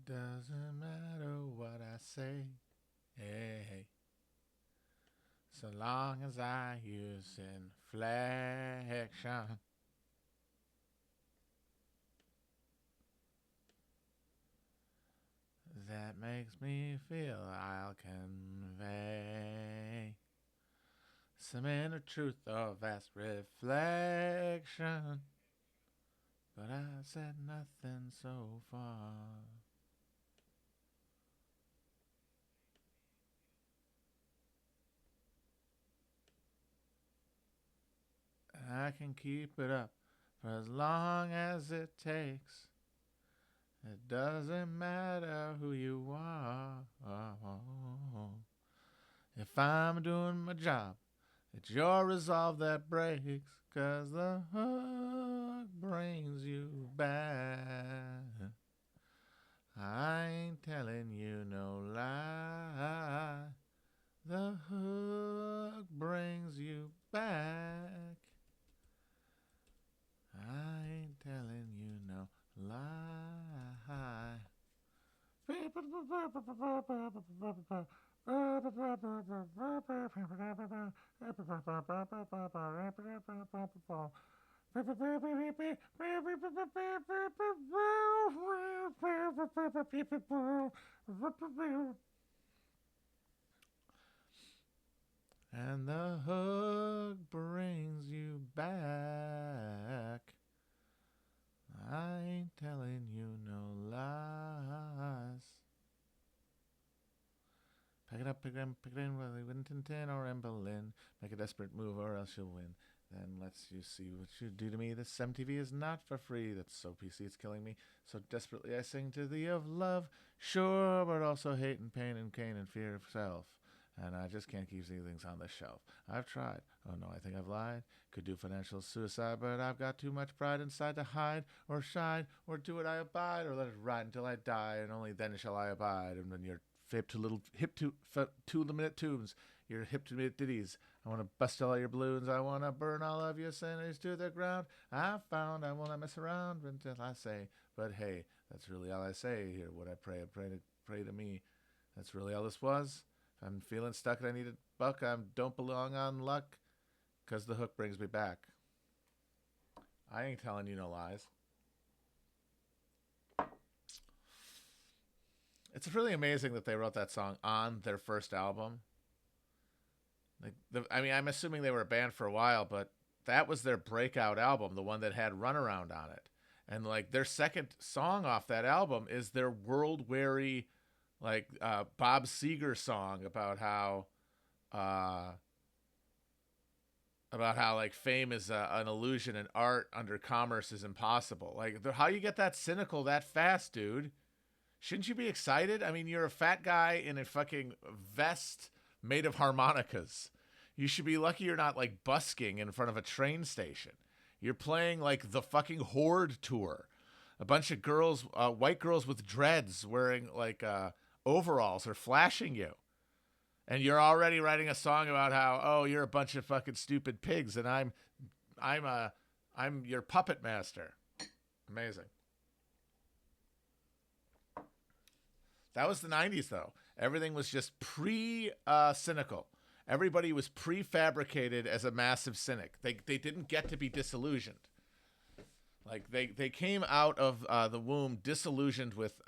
Doesn't matter what I say, hey, so long as I use inflection. That makes me feel I'll convey some inner truth or vast reflection. But I said nothing so far. I can keep it up for as long as it takes. It doesn't matter who you are. If I'm doing my job, it's your resolve that breaks. 'Cause the hook brings you back. I ain't telling you no lie. The hook brings you back. I ain't telling you no lie. And the hook brings you back. I ain't telling you no lies. Pack it up, pick it in, whether Winton or in Berlin. Make a desperate move or else you'll win. Then let's you see what you do to me. This MTV is not for free. That's so PC, it's killing me. So desperately I sing to thee of love, sure, but also hate and pain and cane and fear of self. And I just can't keep these things on the shelf. I've tried. Oh no, I think I've lied. Could do financial suicide, but I've got too much pride inside to hide or shine or do it I abide or let it ride until I die, and only then shall I abide. And when you're hip to 2 minute tunes, your hip to minute ditties. I want to bust all your balloons. I want to burn all of your sanities to the ground. I found I will not mess around until I say, but hey, that's really all I say here. What I pray to me. That's really all this was. If I'm feeling stuck and I need a buck, I don't belong on luck, 'cause the hook brings me back. I ain't telling you no lies. It's really amazing that they wrote that song on their first album. I'm assuming they were a band for a while, but that was their breakout album, the one that had Runaround on it. And like their second song off that album is their world weary, like Bob Seger song uh, about how like fame is an illusion and art under commerce is impossible. Like how you get that cynical that fast, dude? Shouldn't you be excited? I mean, you're a fat guy in a fucking vest made of harmonicas. You should be lucky you're not like busking in front of a train station. You're playing like the fucking Horde tour. A bunch of girls, white girls with dreads wearing like overalls are flashing you. And you're already writing a song about how, oh, you're a bunch of fucking stupid pigs and I'm your puppet master. Amazing. That was the 90s, though. Everything was just cynical. Everybody was prefabricated as a massive cynic. They didn't get to be disillusioned. Like they came out of the womb disillusioned with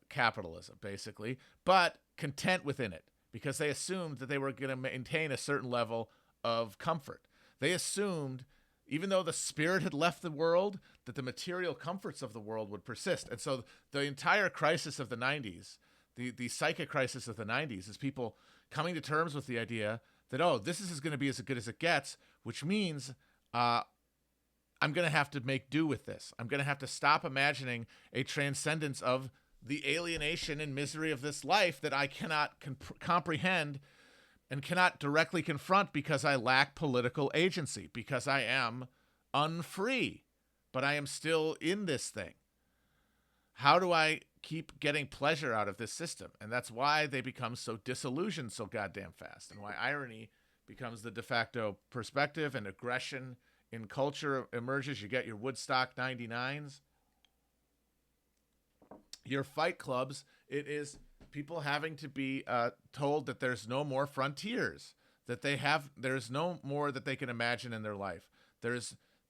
capitalism, basically, but content within it because they assumed that they were going to maintain a certain level of comfort. They assumed, even though the spirit had left the world, that the material comforts of the world would persist. And so the entire crisis of the 90s, the psychic crisis of the 90s, is people coming to terms with the idea that, oh, this is going to be as good as it gets, which means I'm going to have to make do with this. I'm going to have to stop imagining a transcendence of the alienation and misery of this life that I cannot comprehend and cannot directly confront because I lack political agency, because I am unfree, but I am still in this thing. How do I keep getting pleasure out of this system? And that's why they become so disillusioned so goddamn fast, and why irony becomes the de facto perspective and aggression in culture emerges. You get your Woodstock 99s. your fight clubs. It is people having to be told that there's no more frontiers, that there's no more that they can imagine in their life.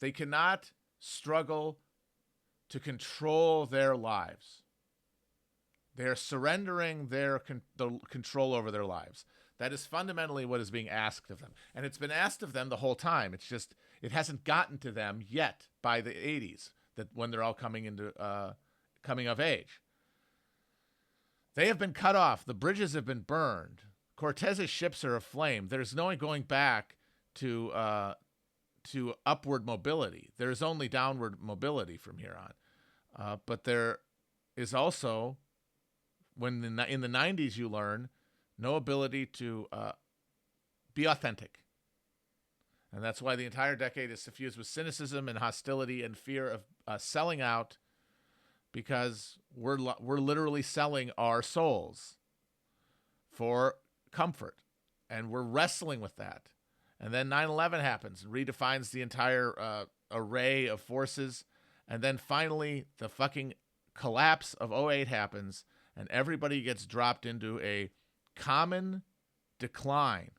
They cannot struggle to control their lives. They're surrendering the control over their lives. That is fundamentally what is being asked of them. And it's been asked of them the whole time. It's just, it hasn't gotten to them yet by the 80s, that when they're all coming of age. They have been cut off. The bridges have been burned. Cortez's ships are aflame. There's no going back to upward mobility. There's only downward mobility from here on. But there is also, when in the 90s you learn, no ability to be authentic. And that's why the entire decade is suffused with cynicism and hostility and fear of selling out, because we're literally selling our souls for comfort, and we're wrestling with that. And then 9/11 happens and redefines the entire array of forces, and then finally the fucking collapse of '08 happens, and everybody gets dropped into a common decline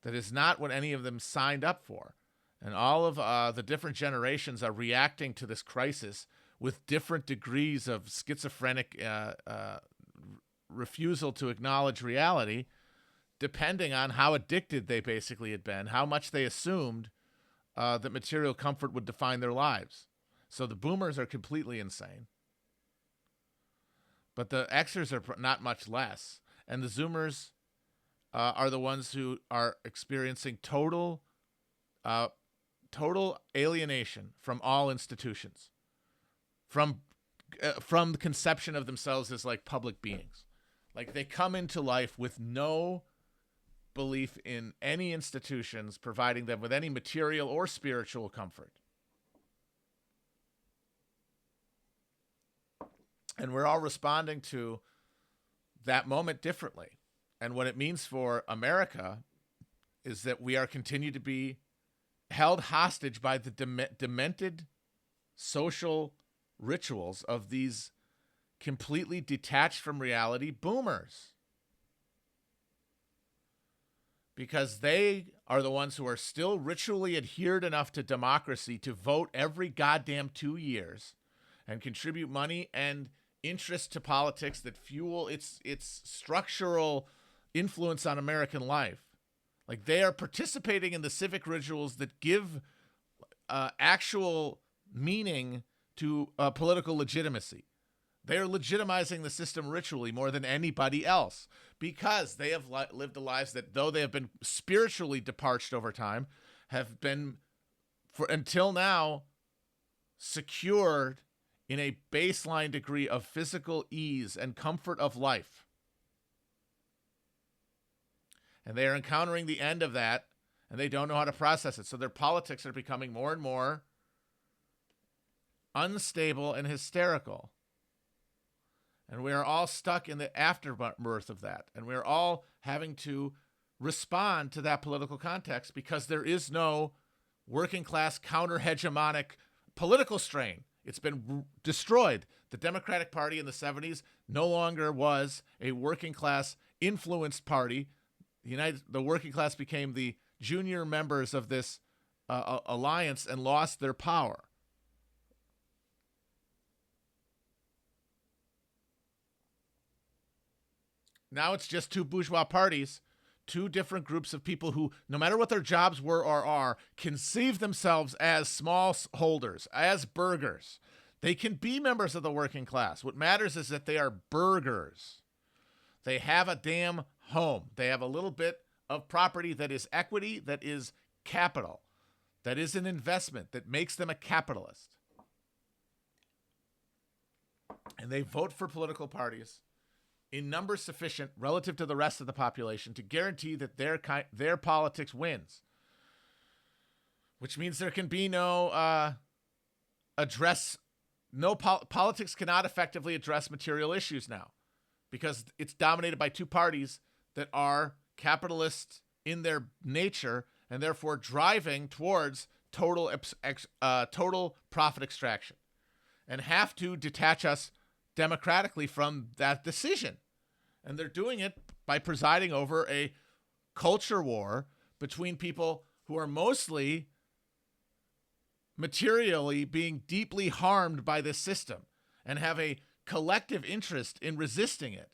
that is not what any of them signed up for. And all of the different generations are reacting to this crisis with different degrees of schizophrenic refusal to acknowledge reality, depending on how addicted they basically had been, how much they assumed that material comfort would define their lives. So the boomers are completely insane. But the Xers are not much less. And the Zoomers are the ones who are experiencing total alienation from all institutions, from the conception of themselves as like public beings. Like, they come into life with no belief in any institutions providing them with any material or spiritual comfort. And we're all responding to that moment differently. And what it means for America is that we are continued to be held hostage by the demented social rituals of these completely detached from reality boomers. Because they are the ones who are still ritually adhered enough to democracy to vote every goddamn 2 years and contribute money and interest to politics that fuel its structural influence on American life. Like, they are participating in the civic rituals that give actual meaning to political legitimacy. They are legitimizing the system ritually more than anybody else, because they have lived the lives that, though they have been spiritually deparched over time, have been, for until now, secured in a baseline degree of physical ease and comfort of life. And they are encountering the end of that, and they don't know how to process it. So their politics are becoming more and more unstable and hysterical. And we are all stuck in the afterbirth of that. And we're all having to respond to that political context, because there is no working class counter-hegemonic political strain. It's been destroyed. The Democratic Party in the 70s no longer was a working class influenced party. The working class became the junior members of this alliance and lost their power. Now it's just two bourgeois parties, two different groups of people who, no matter what their jobs were or are, conceive themselves as smallholders, as burghers. They can be members of the working class. What matters is that they are burghers. They have a damn home. They have a little bit of property that is equity, that is capital, that is an investment that makes them a capitalist. And they vote for political parties in numbers sufficient relative to the rest of the population to guarantee that their politics wins. Which means there can be no politics cannot effectively address material issues now, because it's dominated by two parties that are capitalist in their nature and therefore driving towards total profit extraction. and have to detach us democratically from that decision. And they're doing it by presiding over a culture war between people who are mostly materially being deeply harmed by this system and have a collective interest in resisting it,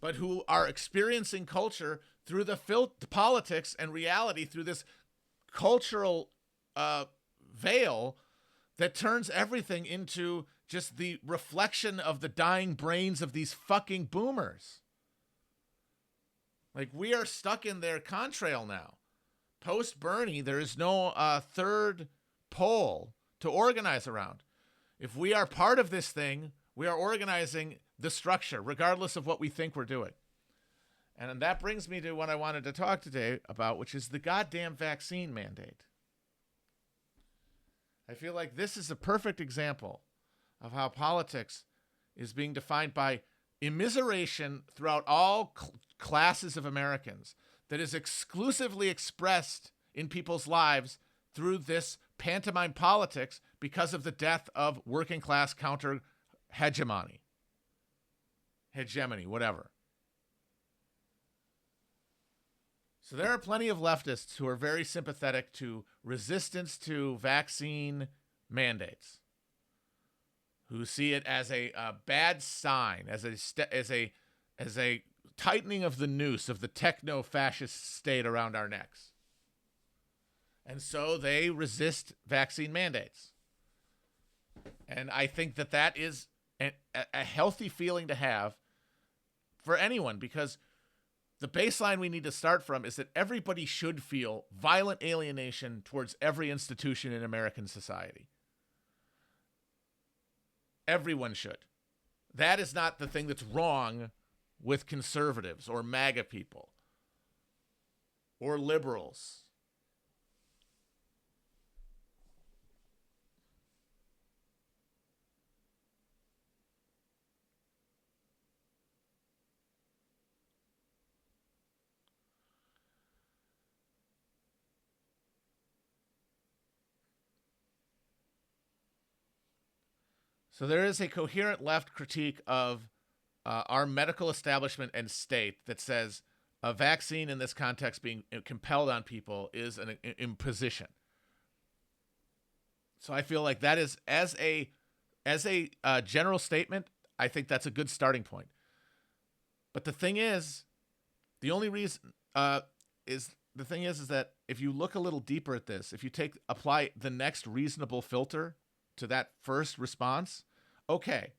but who are experiencing culture through the politics and reality through this cultural veil that turns everything into just the reflection of the dying brains of these fucking boomers. Like, we are stuck in their contrail now. Post Bernie, there is no third pole to organize around. If we are part of this thing, we are organizing the structure, regardless of what we think we're doing. And that brings me to what I wanted to talk today about, which is the goddamn vaccine mandate. I feel like this is a perfect example of how politics is being defined by immiseration throughout all classes of Americans that is exclusively expressed in people's lives through this pantomime politics because of the death of working class counter hegemony, whatever. So there are plenty of leftists who are very sympathetic to resistance to vaccine mandates, who see it as a bad sign, as a tightening of the noose of the techno-fascist state around our necks. And so they resist vaccine mandates. And I think that is a healthy feeling to have for anyone, because the baseline we need to start from is that everybody should feel violent alienation towards every institution in American society. Everyone should. That is not the thing that's wrong with conservatives or MAGA people or liberals. So there is a coherent left critique of our medical establishment and state that says a vaccine in this context being compelled on people is an imposition. So I feel like that is, as a general statement, I think that's a good starting point. But the thing is, the only reason is that if you look a little deeper at this, if you apply the next reasonable filter to that first response, okay.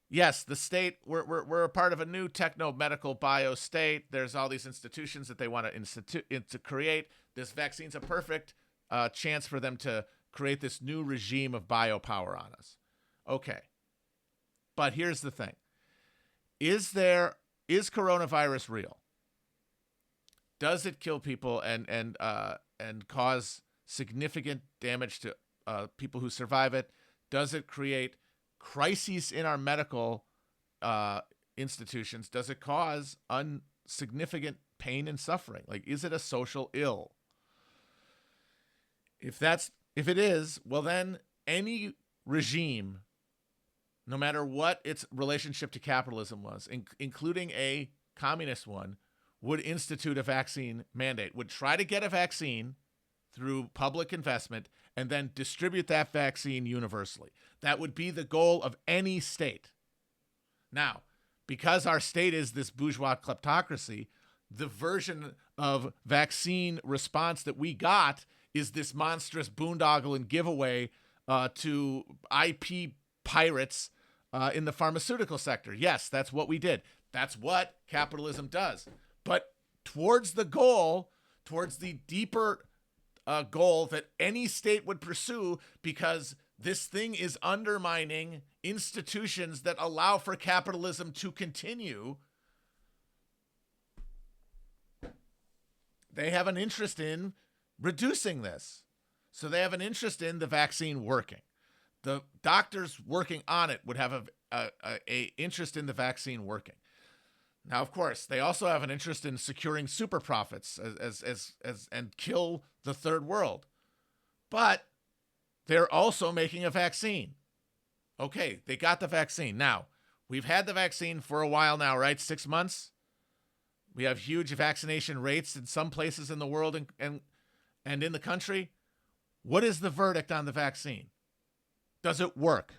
Yes, the state, we're a part of a new techno-medical bio state. There's all these institutions that they want to create. This vaccine's a perfect chance for them to create this new regime of biopower on us. Okay. But here's the thing. Is coronavirus real? Does it kill people and cause significant damage to people who survive it? Does it create crises in our medical institutions? Does it cause significant pain and suffering? Like, is it a social ill? If it is, well, then any regime, no matter what its relationship to capitalism was, including a communist one, would institute a vaccine mandate, would try to get a vaccine through public investment and then distribute that vaccine universally. That would be the goal of any state. Now, because our state is this bourgeois kleptocracy, the version of vaccine response that we got is this monstrous boondoggle and giveaway to IP pirates in the pharmaceutical sector. Yes, that's what we did. That's what capitalism does. But towards the deeper goal that any state would pursue, because this thing is undermining institutions that allow for capitalism to continue, they have an interest in reducing this. So they have an interest in the vaccine working. The doctors working on it would have a interest in the vaccine working. Now, of course, they also have an interest in securing super profits and kill the third world. But they're also making a vaccine. Okay, they got the vaccine. Now, we've had the vaccine for a while now, right? 6 months. We have huge vaccination rates in some places in the world and in the country. What is the verdict on the vaccine? Does it work?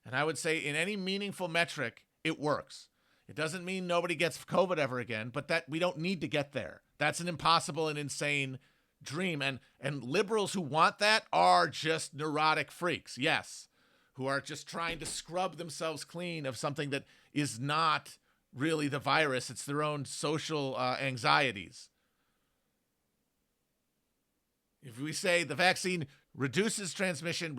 And I would say in any meaningful metric, it works. It doesn't mean nobody gets COVID ever again, but that we don't need to get there. That's an impossible and insane dream. And liberals who want that are just neurotic freaks, yes, who are just trying to scrub themselves clean of something that is not really the virus. It's their own social anxieties. If we say the vaccine reduces transmission,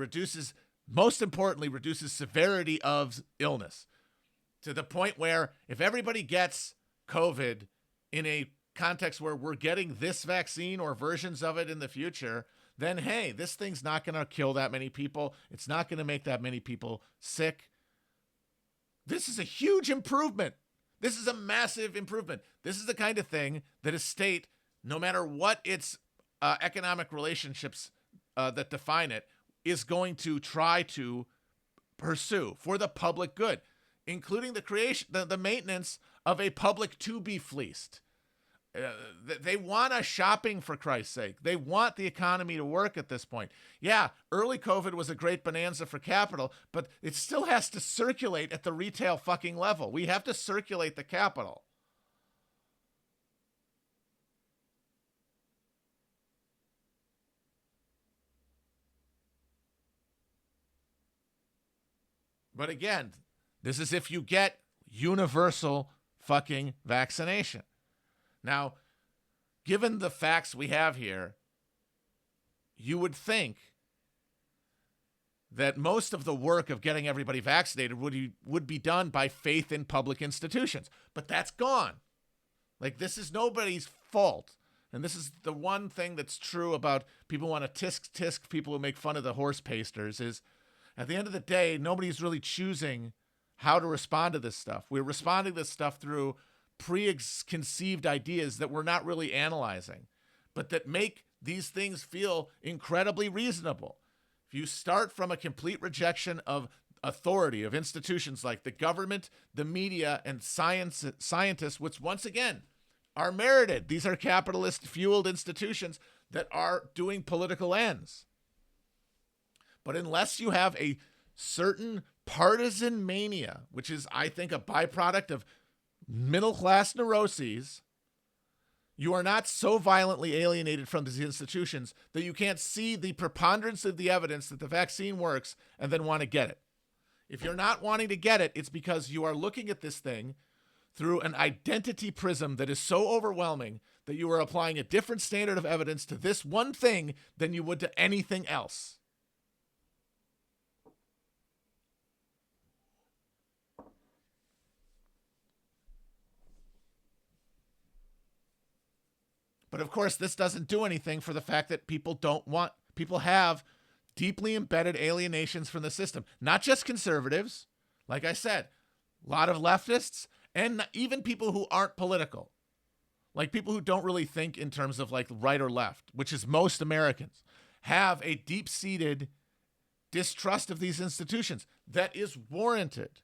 most importantly, reduces severity of illness to the point where if everybody gets COVID in a context where we're getting this vaccine or versions of it in the future, then, hey, this thing's not going to kill that many people. It's not going to make that many people sick. This is a huge improvement. This is a massive improvement. This is the kind of thing that a state, no matter what its economic relationships that define it, is going to try to pursue for the public good, including the creation, the maintenance of a public to be fleeced. They want us shopping, for Christ's sake. They want the economy to work at this point. Yeah, early COVID was a great bonanza for capital, but it still has to circulate at the retail fucking level. We have to circulate the capital. But again, this is if you get universal fucking vaccination. Now, given the facts we have here, you would think that most of the work of getting everybody vaccinated would be done by faith in public institutions. But that's gone. Like, this is nobody's fault. And this is the one thing that's true about people who want to tisk people who make fun of the horse pasters is, at the end of the day, nobody's really choosing how to respond to this stuff. We're responding to this stuff through preconceived ideas that we're not really analyzing, but that make these things feel incredibly reasonable. If you start from a complete rejection of authority, of institutions like the government, the media, and scientists, which once again are merited. These are capitalist-fueled institutions that are doing political ends. But unless you have a certain partisan mania, which is, I think, a byproduct of middle-class neuroses, you are not so violently alienated from these institutions that you can't see the preponderance of the evidence that the vaccine works and then want to get it. If you're not wanting to get it, it's because you are looking at this thing through an identity prism that is so overwhelming that you are applying a different standard of evidence to this one thing than you would to anything else. But of course, this doesn't do anything for the fact that people have deeply embedded alienations from the system. Not just conservatives, like I said, a lot of leftists, and even people who aren't political. Like people who don't really think in terms of like right or left, which is most Americans, have a deep-seated distrust of these institutions that is warranted.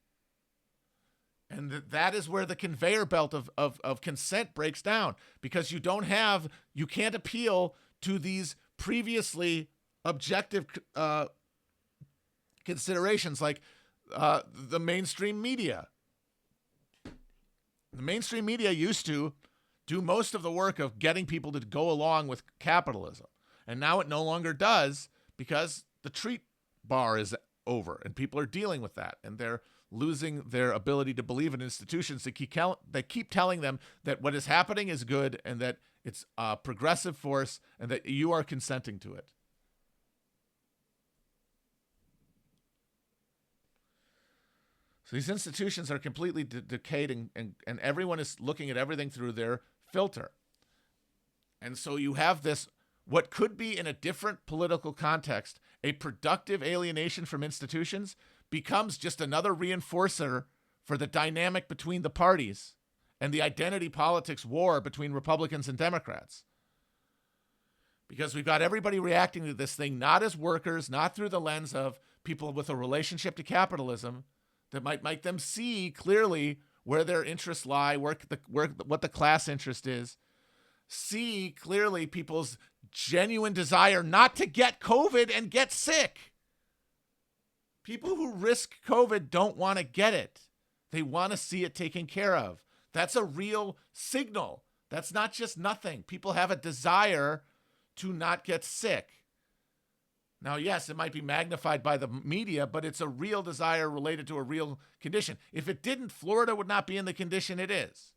And that is where the conveyor belt of consent breaks down, because you can't appeal to these previously objective considerations like the mainstream media. The mainstream media used to do most of the work of getting people to go along with capitalism. And now it no longer does because the treat bar is over and people are dealing with that. And they're losing their ability to believe in institutions that keep telling them that what is happening is good and that it's a progressive force and that you are consenting to it. So these institutions are completely decayed and everyone is looking at everything through their filter. And so you have this, what could be in a different political context, a productive alienation from institutions becomes just another reinforcer for the dynamic between the parties and the identity politics war between Republicans and Democrats. because we've got everybody reacting to this thing not as workers, not through the lens of people with a relationship to capitalism that might make them see clearly where their interests lie, what the class interest is, see clearly people's genuine desire not to get COVID and get sick. People who risk COVID don't want to get it. They want to see it taken care of. That's a real signal. That's not just nothing. People have a desire to not get sick. Now, yes, it might be magnified by the media, but it's a real desire related to a real condition. If it didn't, Florida would not be in the condition it is.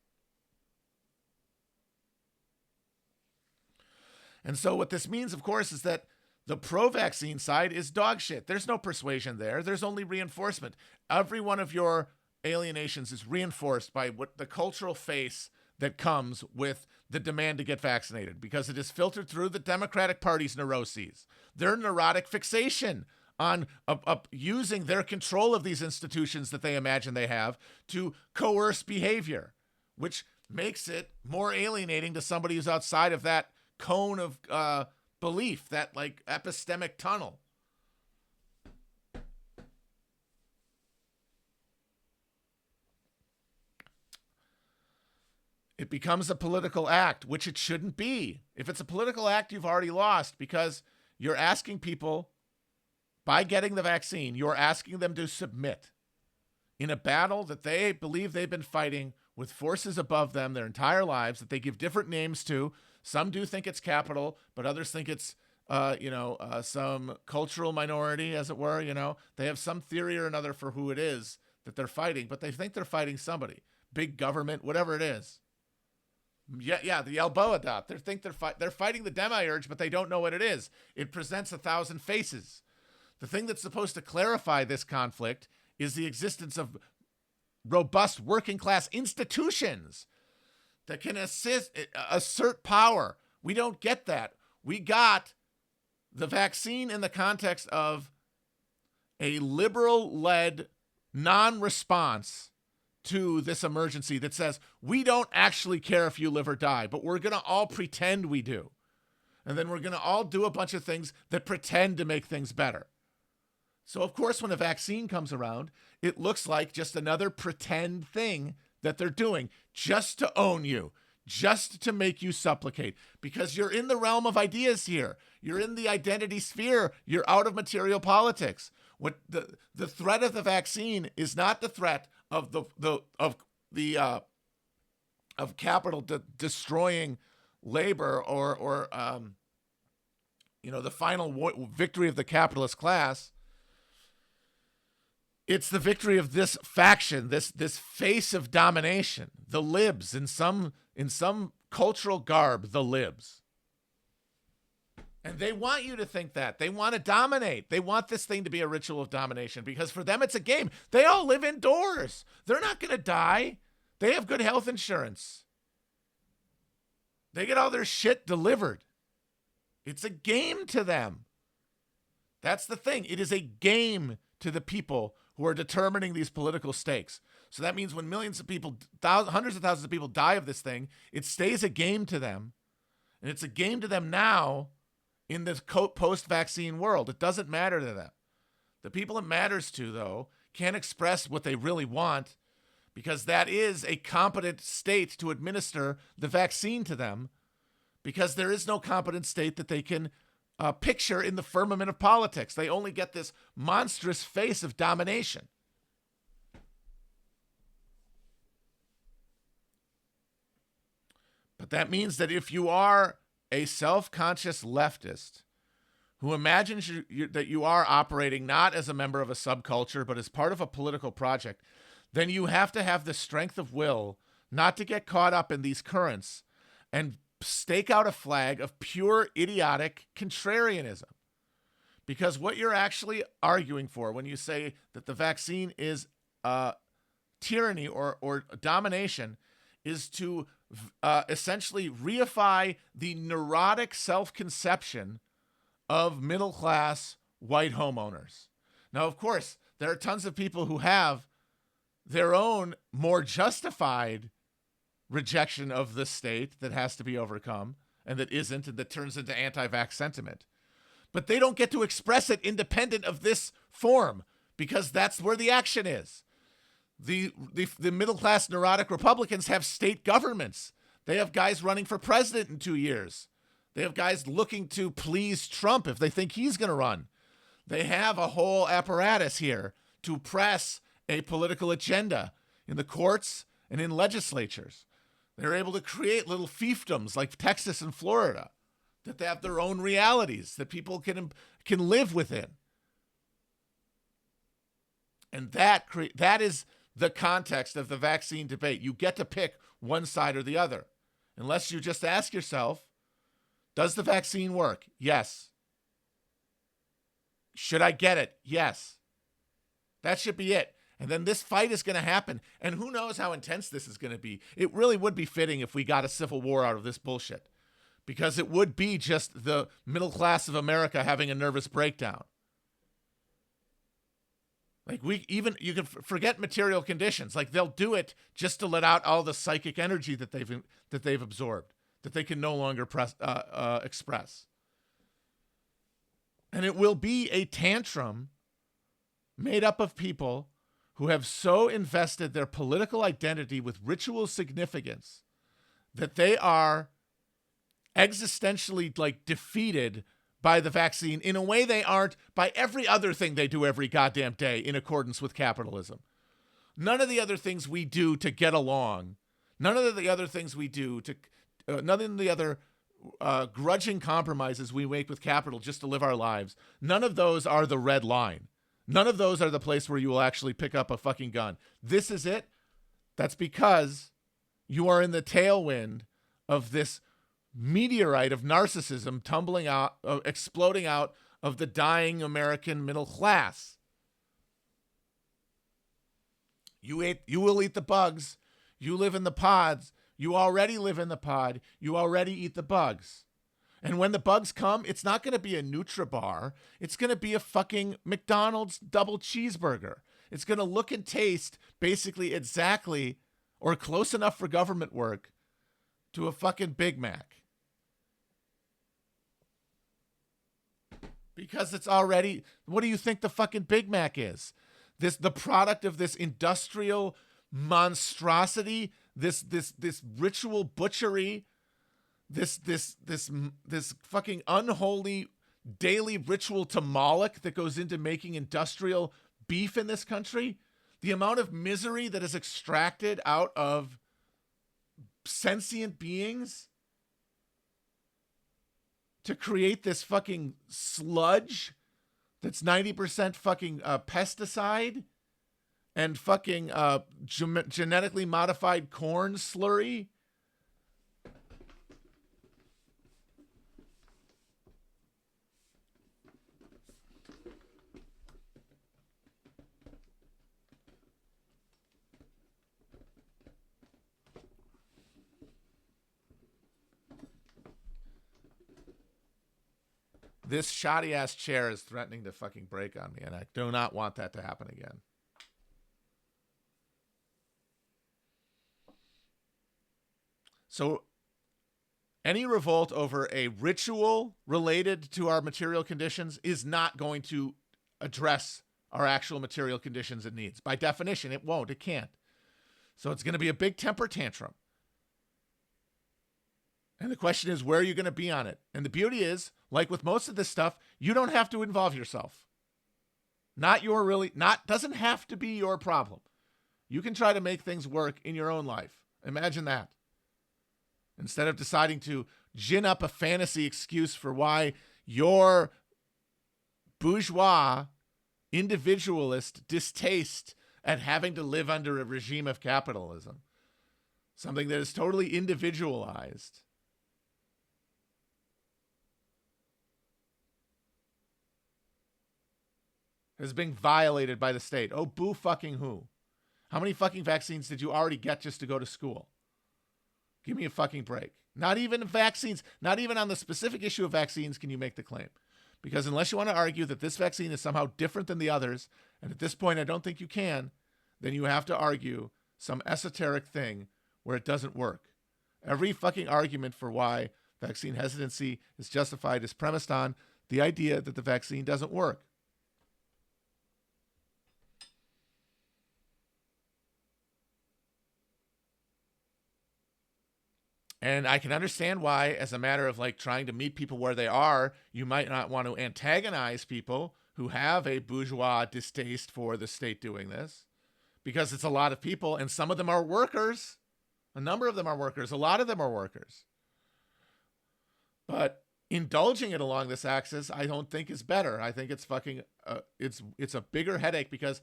And so what this means, of course, is that the pro-vaccine side is dog shit. There's no persuasion there. There's only reinforcement. Every one of your alienations is reinforced by what the cultural face that comes with the demand to get vaccinated, because it is filtered through the Democratic Party's neuroses, their neurotic fixation on using their control of these institutions that they imagine they have to coerce behavior, which makes it more alienating to somebody who's outside of that cone of belief, that like epistemic tunnel. It becomes a political act, which it shouldn't be. If it's a political act, you've already lost, because you're asking people, by getting the vaccine, you're asking them to submit in a battle that they believe they've been fighting with forces above them their entire lives, that they give different names to. Some do think it's capital, but others think it's, some cultural minority, as it were. They have some theory or another for who it is that they're fighting, but they think they're fighting somebody, big government, whatever it is. Yeah, the Alboa dot. They think they're fighting the demiurge, but they don't know what it is. It presents 1,000 faces. The thing that's supposed to clarify this conflict is the existence of robust working class institutions that can assert power. We don't get that. We got the vaccine in the context of a liberal-led non-response to this emergency that says, we don't actually care if you live or die, but we're going to all pretend we do. And then we're going to all do a bunch of things that pretend to make things better. So, of course, when a vaccine comes around, it looks like just another pretend thing that they're doing just to own you, just to make you supplicate, because you're in the realm of ideas here. You're in the identity sphere. You're out of material politics. What the threat of the vaccine is not the threat of capital destroying labor or the final victory of the capitalist class. It's the victory of this faction, this face of domination, the libs, in some cultural garb, the libs. And they want you to think that. They want to dominate. They want this thing to be a ritual of domination, because for them it's a game. They all live indoors. They're not going to die. They have good health insurance. They get all their shit delivered. It's a game to them. That's the thing. It is a game to the people who are determining these political stakes. So that means when millions of people, hundreds of thousands of people die of this thing, it stays a game to them. And it's a game to them now in this post-vaccine world. It doesn't matter to them. The people it matters to, though, can't express what they really want, because that is a competent state to administer the vaccine to them, because there is no competent state that they can picture in the firmament of politics. They only get this monstrous face of domination. But that means that if you are a self-conscious leftist who imagines that you are operating not as a member of a subculture, but as part of a political project, then you have to have the strength of will not to get caught up in these currents and stake out a flag of pure idiotic contrarianism. Because what you're actually arguing for when you say that the vaccine is tyranny or domination is to essentially reify the neurotic self-conception of middle-class white homeowners. Now, of course, there are tons of people who have their own more justified rejection of the state that has to be overcome and that isn't, and that turns into anti-vax sentiment. But they don't get to express it independent of this forum, because that's where the action is. The middle-class neurotic Republicans have state governments. They have guys running for president in 2 years. They have guys looking to please Trump if they think he's going to run. They have a whole apparatus here to press a political agenda in the courts and in legislatures. They're able to create little fiefdoms like Texas and Florida that they have their own realities that people can live within. And that is the context of the vaccine debate. You get to pick one side or the other. Unless you just ask yourself, does the vaccine work? Yes. Should I get it? Yes. That should be it. And then this fight is going to happen. And who knows how intense this is going to be. It really would be fitting if we got a civil war out of this bullshit. Because it would be just the middle class of America having a nervous breakdown. Like you can forget material conditions. Like they'll do it just to let out all the psychic energy that they've absorbed, that they can no longer express. And it will be a tantrum made up of people who have so invested their political identity with ritual significance that they are existentially like defeated by the vaccine in a way they aren't by every other thing they do every goddamn day in accordance with capitalism. None of the other things we do to get along, none of the other things we do to, none of the other grudging compromises we make with capital just to live our lives, none of those are the red line. None of those are the place where you will actually pick up a fucking gun. This is it. That's because you are in the tailwind of this meteorite of narcissism tumbling out, exploding out of the dying American middle class. You will eat the bugs. You live in the pods. You already live in the pod. You already eat the bugs. And when the bugs come, it's not going to be a Nutribar. It's going to be a fucking McDonald's double cheeseburger. It's going to look and taste basically exactly or close enough for government work to a fucking Big Mac. Because it's already, what do you think the fucking Big Mac is? The product of this industrial monstrosity, this ritual butchery, this fucking unholy daily ritual to Moloch that goes into making industrial beef in this country. The amount of misery that is extracted out of sentient beings to create this fucking sludge that's 90% fucking pesticide and fucking genetically modified corn slurry. This shoddy ass chair is threatening to fucking break on me, and I do not want that to happen again. So any revolt over a ritual related to our material conditions is not going to address our actual material conditions and needs. By definition, it won't. It can't. So it's going to be a big temper tantrum. And the question is, where are you going to be on it? And the beauty is, like with most of this stuff, you don't have to involve yourself. Doesn't have to be your problem. You can try to make things work in your own life. Imagine that. Instead of deciding to gin up a fantasy excuse for why your bourgeois, individualist distaste at having to live under a regime of capitalism, something that is totally individualized, is being violated by the state. Oh, boo fucking who? How many fucking vaccines did you already get just to go to school? Give me a fucking break. Not even vaccines, not even on the specific issue of vaccines can you make the claim. Because unless you want to argue that this vaccine is somehow different than the others, and at this point I don't think you can, then you have to argue some esoteric thing where it doesn't work. Every fucking argument for why Vaccine hesitancy is justified, is premised on the idea that the vaccine doesn't work. And I can understand why, as a matter of like trying to meet people where they are, you might not want to antagonize people who have a bourgeois distaste for the state doing this, because it's a lot of people, and some of them are workers. A number of them are workers. A lot of them are workers. But indulging it along this axis, I don't think is better. I think it's fucking, it's a bigger headache, because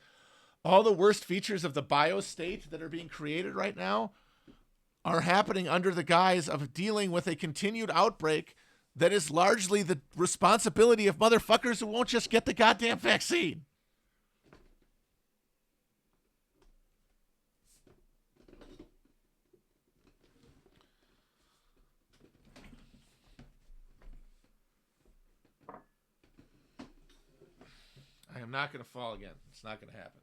all the worst features of the biostate that are being created right now are happening under the guise of dealing with a continued outbreak that is largely the responsibility of motherfuckers who won't just get the goddamn vaccine. I am not going to fall again. It's not going to happen.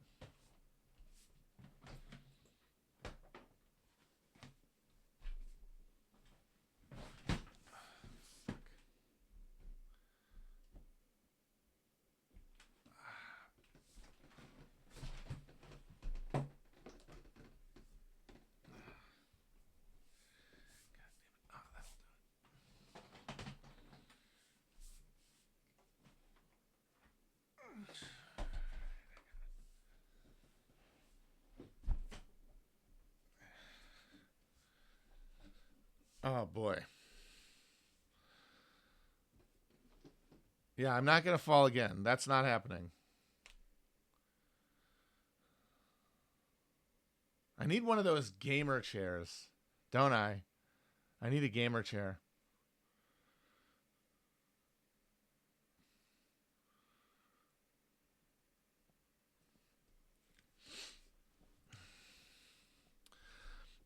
Oh, boy. Yeah, I'm not going to fall again. That's not happening. I need one of those gamer chairs, don't I? I need a gamer chair.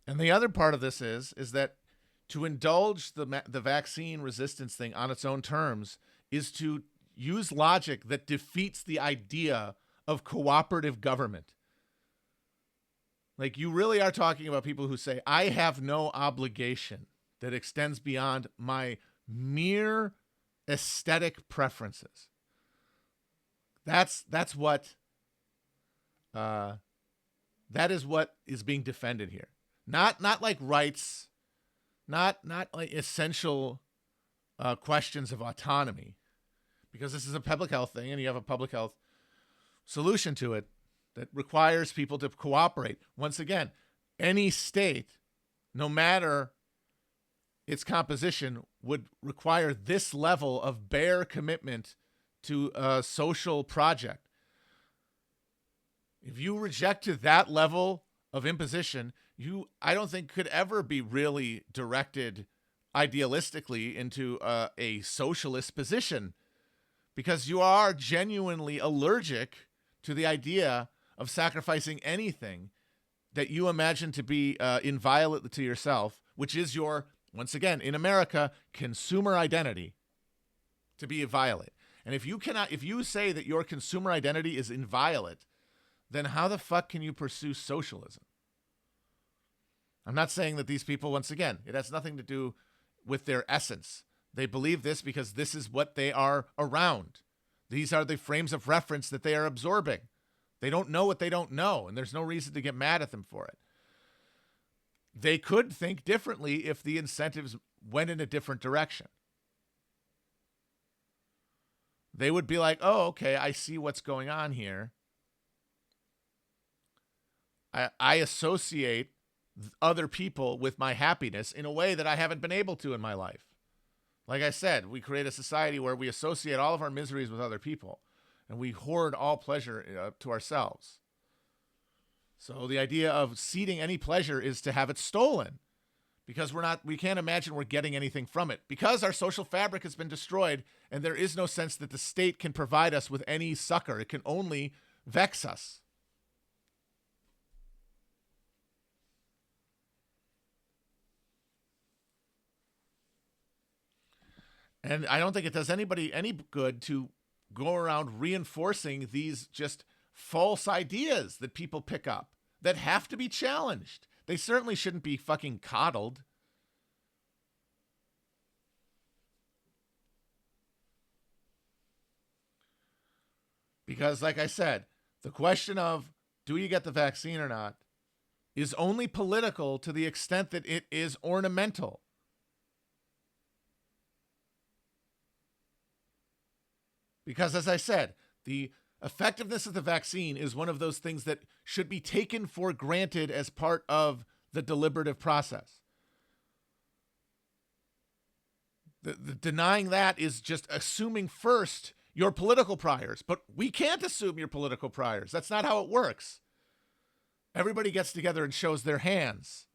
And the other part of this is that to indulge the vaccine resistance thing on its own terms is to use logic that defeats the idea of cooperative government. Like, you really are talking about people who say, I have no obligation that extends beyond my mere aesthetic preferences. That's what that is what is being defended here. Not like rights, not like essential questions of autonomy, because this is a public health thing, and you have a public health solution to it that requires people to cooperate. Once again, any state, no matter its composition, would require this level of bare commitment to a social project. If you rejected that level of imposition, I don't think could ever be really directed idealistically into a socialist position, because you are genuinely allergic to the idea of sacrificing anything that you imagine to be inviolate to yourself, which is your, once again, in America, consumer identity, to be inviolate. And if you say that your consumer identity is inviolate, then how the fuck can you pursue socialism? I'm not saying that these people, once again, it has nothing to do with their essence. They believe this because this is what they are around. These are the frames of reference that they are absorbing. They don't know what they don't know, and there's no reason to get mad at them for it. They could think differently if the incentives went in a different direction. They would be like, oh, okay, I see what's going on here. I associate other people with my happiness in a way that I haven't been able to in my life. Like I said, we create a society where we associate all of our miseries with other people, and we hoard all pleasure to ourselves. So the idea of ceding any pleasure is to have it stolen, because we can't imagine we're getting anything from it, because our social fabric has been destroyed, and there is no sense that the state can provide us with any succor. It can only vex us. And I don't think it does anybody any good to go around reinforcing these just false ideas that people pick up that have to be challenged. They certainly shouldn't be fucking coddled. Because, like I said, the question of do you get the vaccine or not is only political to the extent that it is ornamental. Because, as I said, the effectiveness of the vaccine is one of those things that should be taken for granted as part of the deliberative process. The denying that is just assuming first your political priors. But we can't assume your political priors. That's not how it works. Everybody gets together and shows their hands.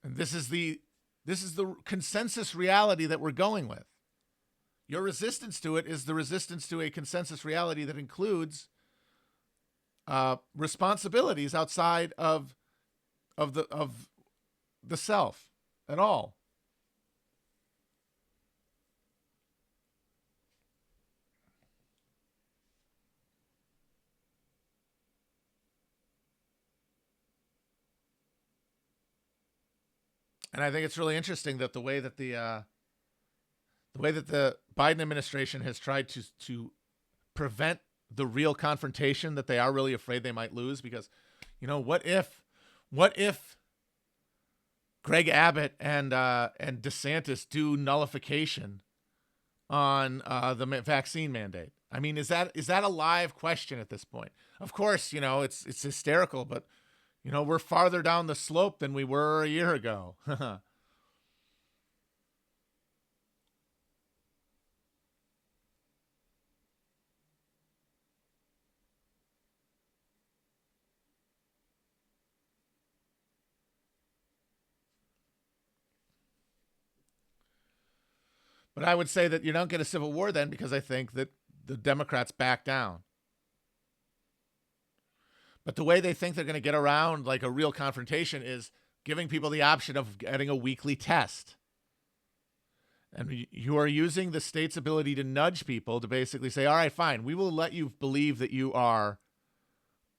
And this is the consensus reality that we're going with. Your resistance to it is the resistance to a consensus reality that includes responsibilities outside of the self at all. And I think it's really interesting that the way that the Biden administration has tried to prevent the real confrontation that they are really afraid they might lose, because, what if Greg Abbott and DeSantis do nullification on the vaccine mandate? I mean, is that a live question at this point? Of course, it's hysterical, but we're farther down the slope than we were a year ago. But I would say that you don't get a civil war then, because I think that the Democrats back down. But the way they think they're going to get around like a real confrontation is giving people the option of getting a weekly test. And you are using the state's ability to nudge people to basically say, all right, fine, we will let you believe that you are,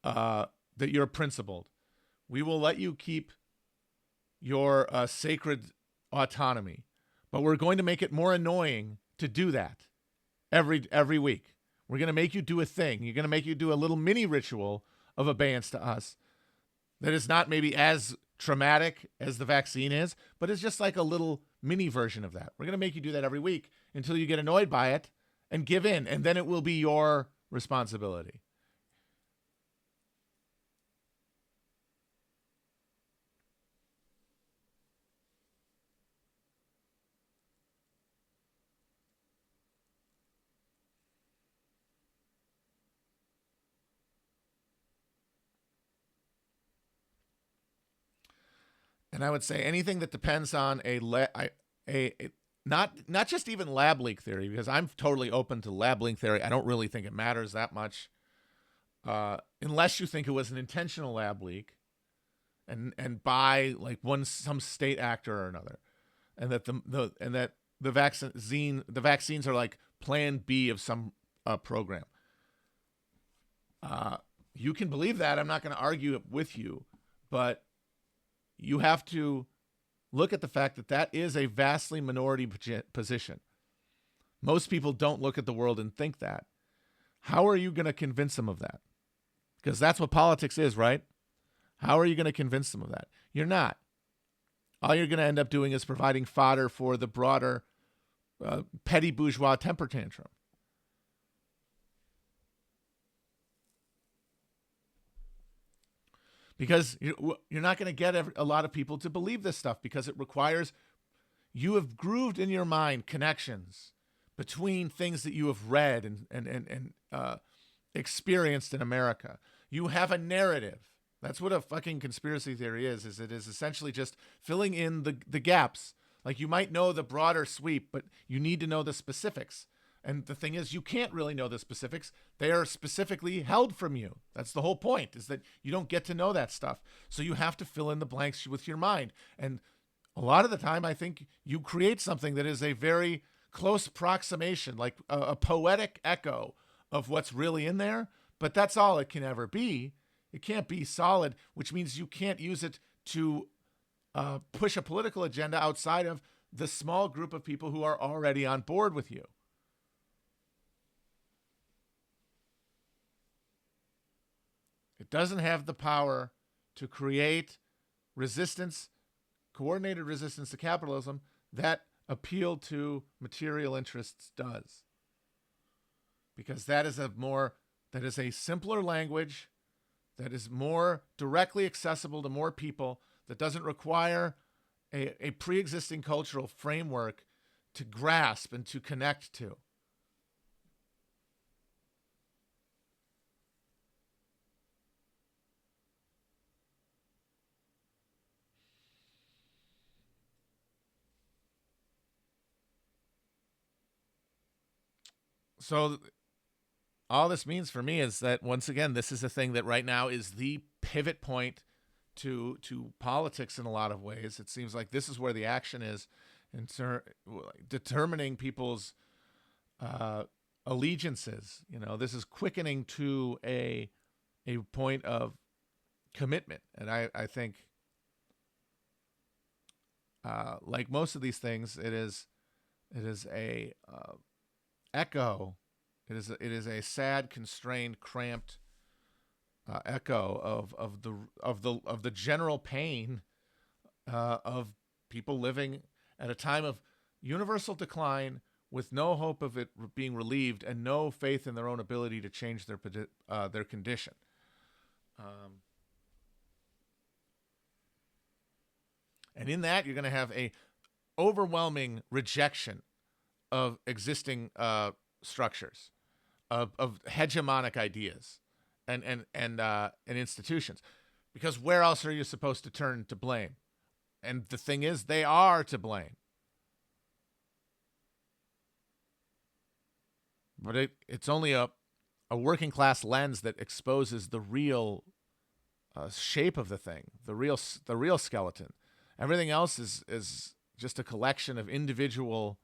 that you're principled. We will let you keep your sacred autonomy. But we're going to make it more annoying to do that every week. We're going to make you do a thing. You're going to make you do a little mini ritual of abeyance to us that is not maybe as traumatic as the vaccine is, but it's just like a little mini version of that. We're going to make you do that every week until you get annoyed by it and give in, and then it will be your responsibility. And I would say anything that depends on not just even lab leak theory, because I'm totally open to lab leak theory. I don't really think it matters that much, unless you think it was an intentional lab leak, and by like some state actor or another, and that the vaccines are like Plan B of some program. You can believe that. I'm not going to argue it with you, but you have to look at the fact that that is a vastly minority position. Most people don't look at the world and think that. How are you going to convince them of that? Because that's what politics is, right? How are you going to convince them of that? You're not. All you're going to end up doing is providing fodder for the broader petty bourgeois temper tantrum. Because you're not going to get a lot of people to believe this stuff, because it requires you have grooved in your mind connections between things that you have read and experienced in America. You have a narrative. That's what a fucking conspiracy theory is it is essentially just filling in the gaps. Like, you might know the broader sweep, but you need to know the specifics. And the thing is, you can't really know the specifics. They are specifically held from you. That's the whole point, is that you don't get to know that stuff. So you have to fill in the blanks with your mind. And a lot of the time, I think you create something that is a very close approximation, like a poetic echo of what's really in there. But that's all it can ever be. It can't be solid, which means you can't use it to push a political agenda outside of the small group of people who are already on board with you. It doesn't have the power to create resistance, coordinated resistance to capitalism that appeal to material interests does. Because that is a simpler language, that is more directly accessible to more people, that doesn't require a pre-existing cultural framework to grasp and to connect to. So all this means for me is that, once again, this is a thing that right now is the pivot point to politics in a lot of ways. It seems like this is where the action is in determining people's allegiances. You know, this is quickening to a point of commitment. And I think, like most of these things, it is a echo. It is a sad, constrained, cramped echo of the general pain of people living at a time of universal decline, with no hope of it being relieved and no faith in their own ability to change their condition. And in that, you're going to have a overwhelming rejection of existing structures, of hegemonic ideas and institutions, because where else are you supposed to turn to blame? And the thing is, they are to blame. But it's only a working class lens that exposes the real shape of the thing, the real skeleton. Everything else is just a collection of individual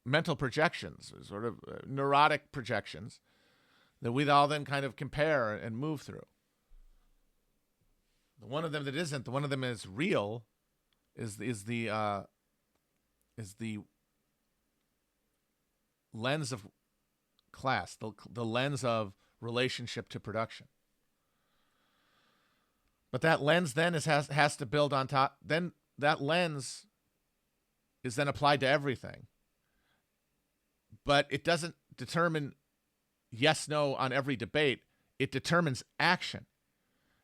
mental projections, sort of neurotic projections that we all then kind of compare and move through. The one of them that isn't, the one of them is real, is the lens of class, the lens of relationship to production. But that lens then has to build on top. Then that lens is then applied to everything. But it doesn't determine yes, no on every debate. It determines action.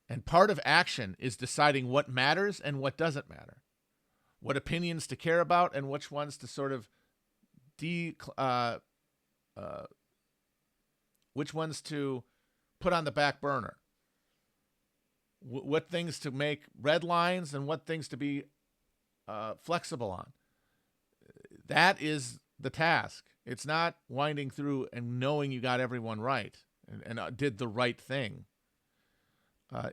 And part of action is deciding what matters and what doesn't matter, what opinions to care about and which ones to sort of which ones to put on the back burner, what things to make red lines and what things to be flexible on. That is the task. It's not winding through and knowing you got everyone right and did the right thing.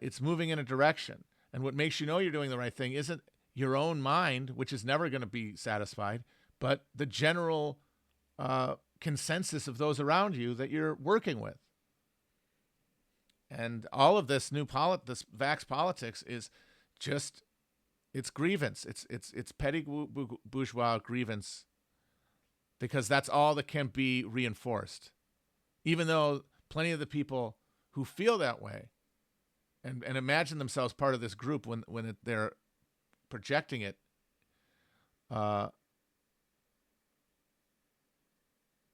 It's moving in a direction. And what makes you know you're doing the right thing isn't your own mind, which is never going to be satisfied, but the general consensus of those around you that you're working with. And all of this this Vaxx politics is just, it's grievance. It's petty bourgeois grievance, because that's all that can be reinforced. Even though plenty of the people who feel that way and imagine themselves part of this group when they're projecting it,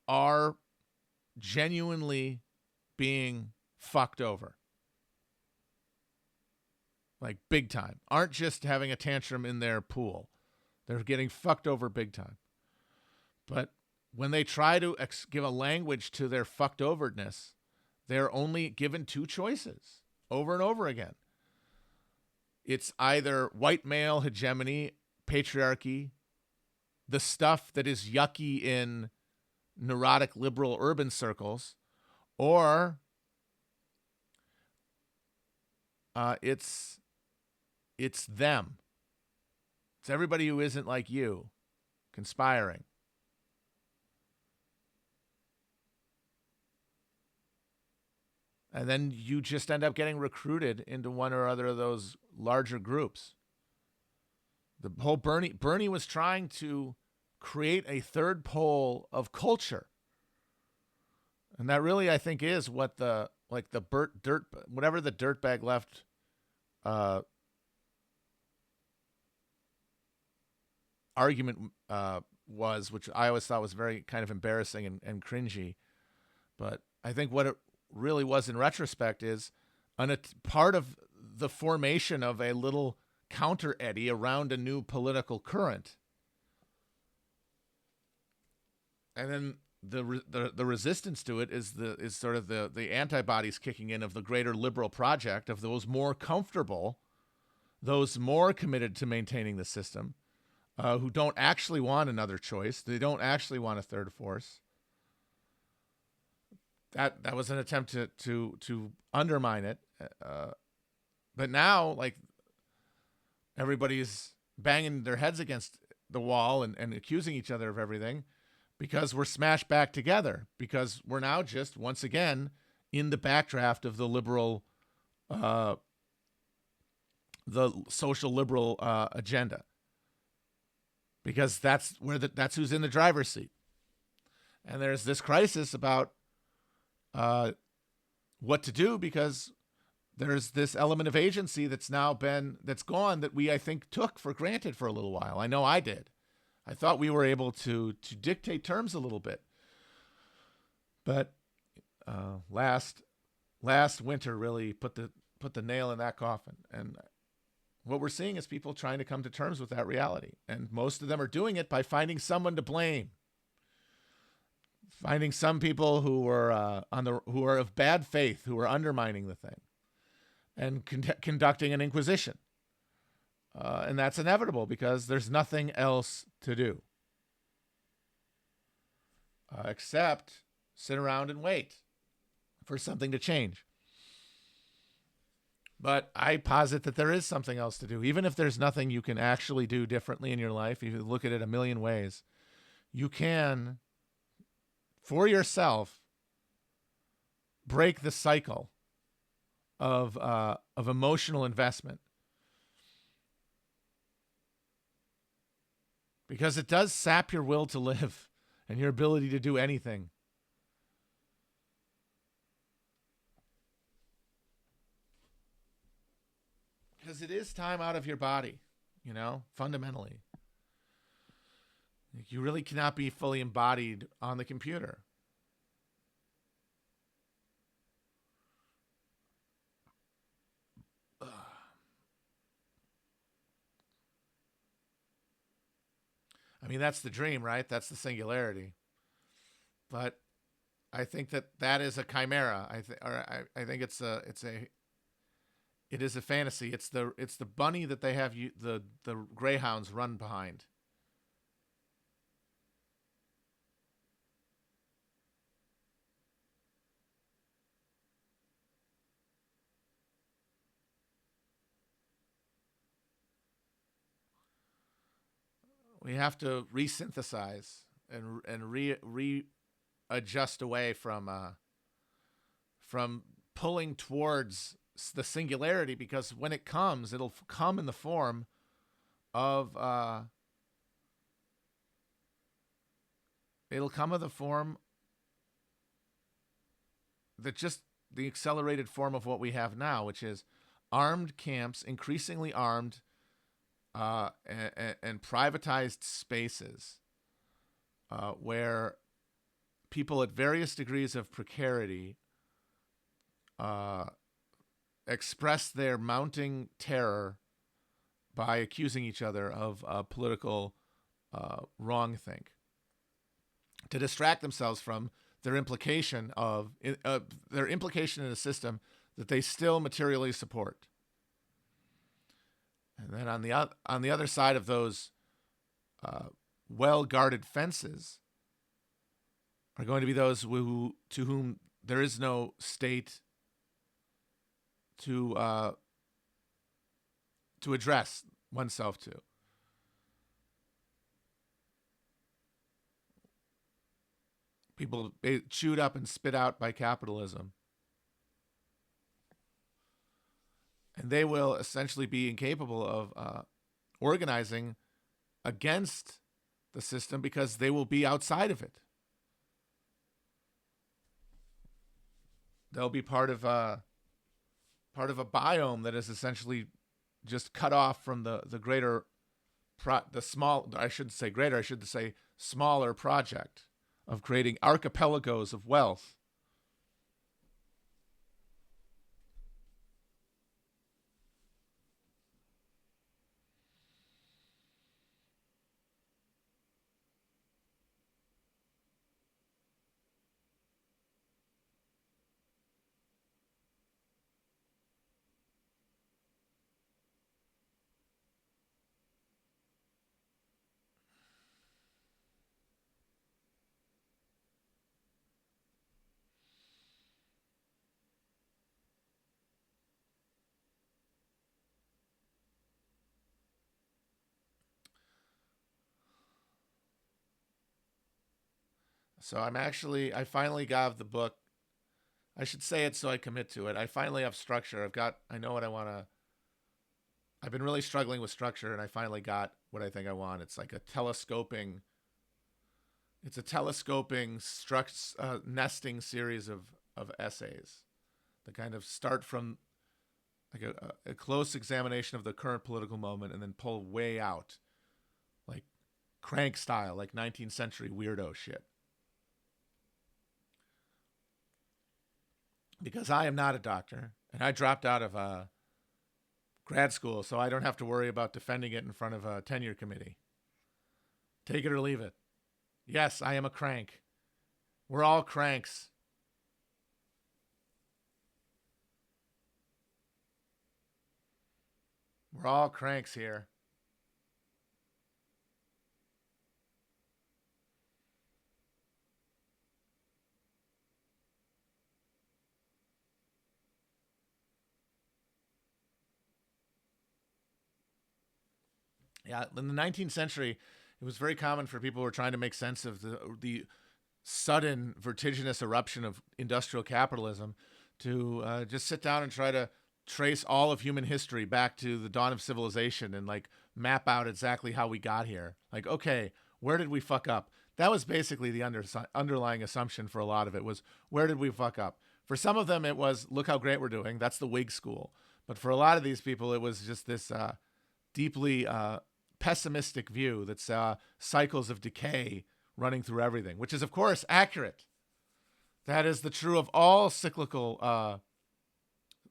are genuinely being fucked over. Like big time. Aren't just having a tantrum in their pool. They're getting fucked over big time. But when they try to give a language to their fucked overness, they're only given two choices over and over again. It's either white male hegemony, patriarchy, the stuff that is yucky in neurotic liberal urban circles, or it's them. It's everybody who isn't like you conspiring. And then you just end up getting recruited into one or other of those larger groups. The whole Bernie was trying to create a third pole of culture. And that really, I think, is what the like the dirt whatever the dirtbag left argument was, which I always thought was very kind of embarrassing and cringy. But I think what it really was in retrospect is part of the formation of a little counter eddy around a new political current. And then the resistance to it is sort of the antibodies kicking in of the greater liberal project of those more comfortable, those more committed to maintaining the system, who don't actually want another choice. They don't actually want a third force. That was an attempt to undermine it. But now, like, everybody's banging their heads against the wall and accusing each other of everything because we're smashed back together, because we're now just, once again, in the backdraft of the liberal, the social liberal agenda. Because that's who's in the driver's seat. And there's this crisis about what to do, because there's this element of agency that's gone that we, I think, took for granted for a little while. I know I did. I thought we were able to dictate terms a little bit. But last winter really put the nail in that coffin. And what we're seeing is people trying to come to terms with that reality. And most of them are doing it by finding someone to blame. Finding some people who are who are of bad faith, who are undermining the thing, and conducting an inquisition. And that's inevitable because there's nothing else to do except sit around and wait for something to change. But I posit that there is something else to do. Even if there's nothing you can actually do differently in your life, if you look at it a million ways, you can, for yourself, break the cycle of emotional investment. Because it does sap your will to live and your ability to do anything. Because it is time out of your body, fundamentally. You really cannot be fully embodied on the computer. I mean, that's the dream, right? That's the singularity. But I think that is a chimera. I think it is a fantasy. It's the bunny that they have the greyhounds run behind. We have to resynthesize and readjust away from pulling towards the singularity, because when it comes, it'll come in the form of that just the accelerated form of what we have now, which is armed camps, increasingly armed, and privatized spaces where people at various degrees of precarity express their mounting terror by accusing each other of political wrongthink, to distract themselves from their implication in a system that they still materially support. And then on the other side of those well-guarded fences are going to be those to whom there is no state to address oneself to. People chewed up and spit out by capitalism. And they will essentially be incapable of organizing against the system because they will be outside of it. they'll be part of a biome that is essentially just cut off from the greater, the small. I shouldn't say greater. I should say smaller project of creating archipelagos of wealth. So I finally got the book. I should say it so I commit to it. I finally have structure. I know what I want to. I've been really struggling with structure, and I finally got what I think I want. It's like it's a telescoping, nesting series of essays that kind of start from like a close examination of the current political moment and then pull way out, like crank style, like 19th century weirdo shit. Because I am not a doctor, and I dropped out of grad school, so I don't have to worry about defending it in front of a tenure committee. Take it or leave it. Yes, I am a crank. We're all cranks. We're all cranks here. Yeah, in the 19th century, it was very common for people who were trying to make sense of the sudden vertiginous eruption of industrial capitalism to just sit down and try to trace all of human history back to the dawn of civilization and like map out exactly how we got here. Like, okay, where did we fuck up? That was basically the underlying assumption for a lot of it was, where did we fuck up? For some of them, it was, look how great we're doing. That's the Whig school. But for a lot of these people, it was just this deeply pessimistic view that saw cycles of decay running through everything, which is, of course, accurate. That is the true of all cyclical.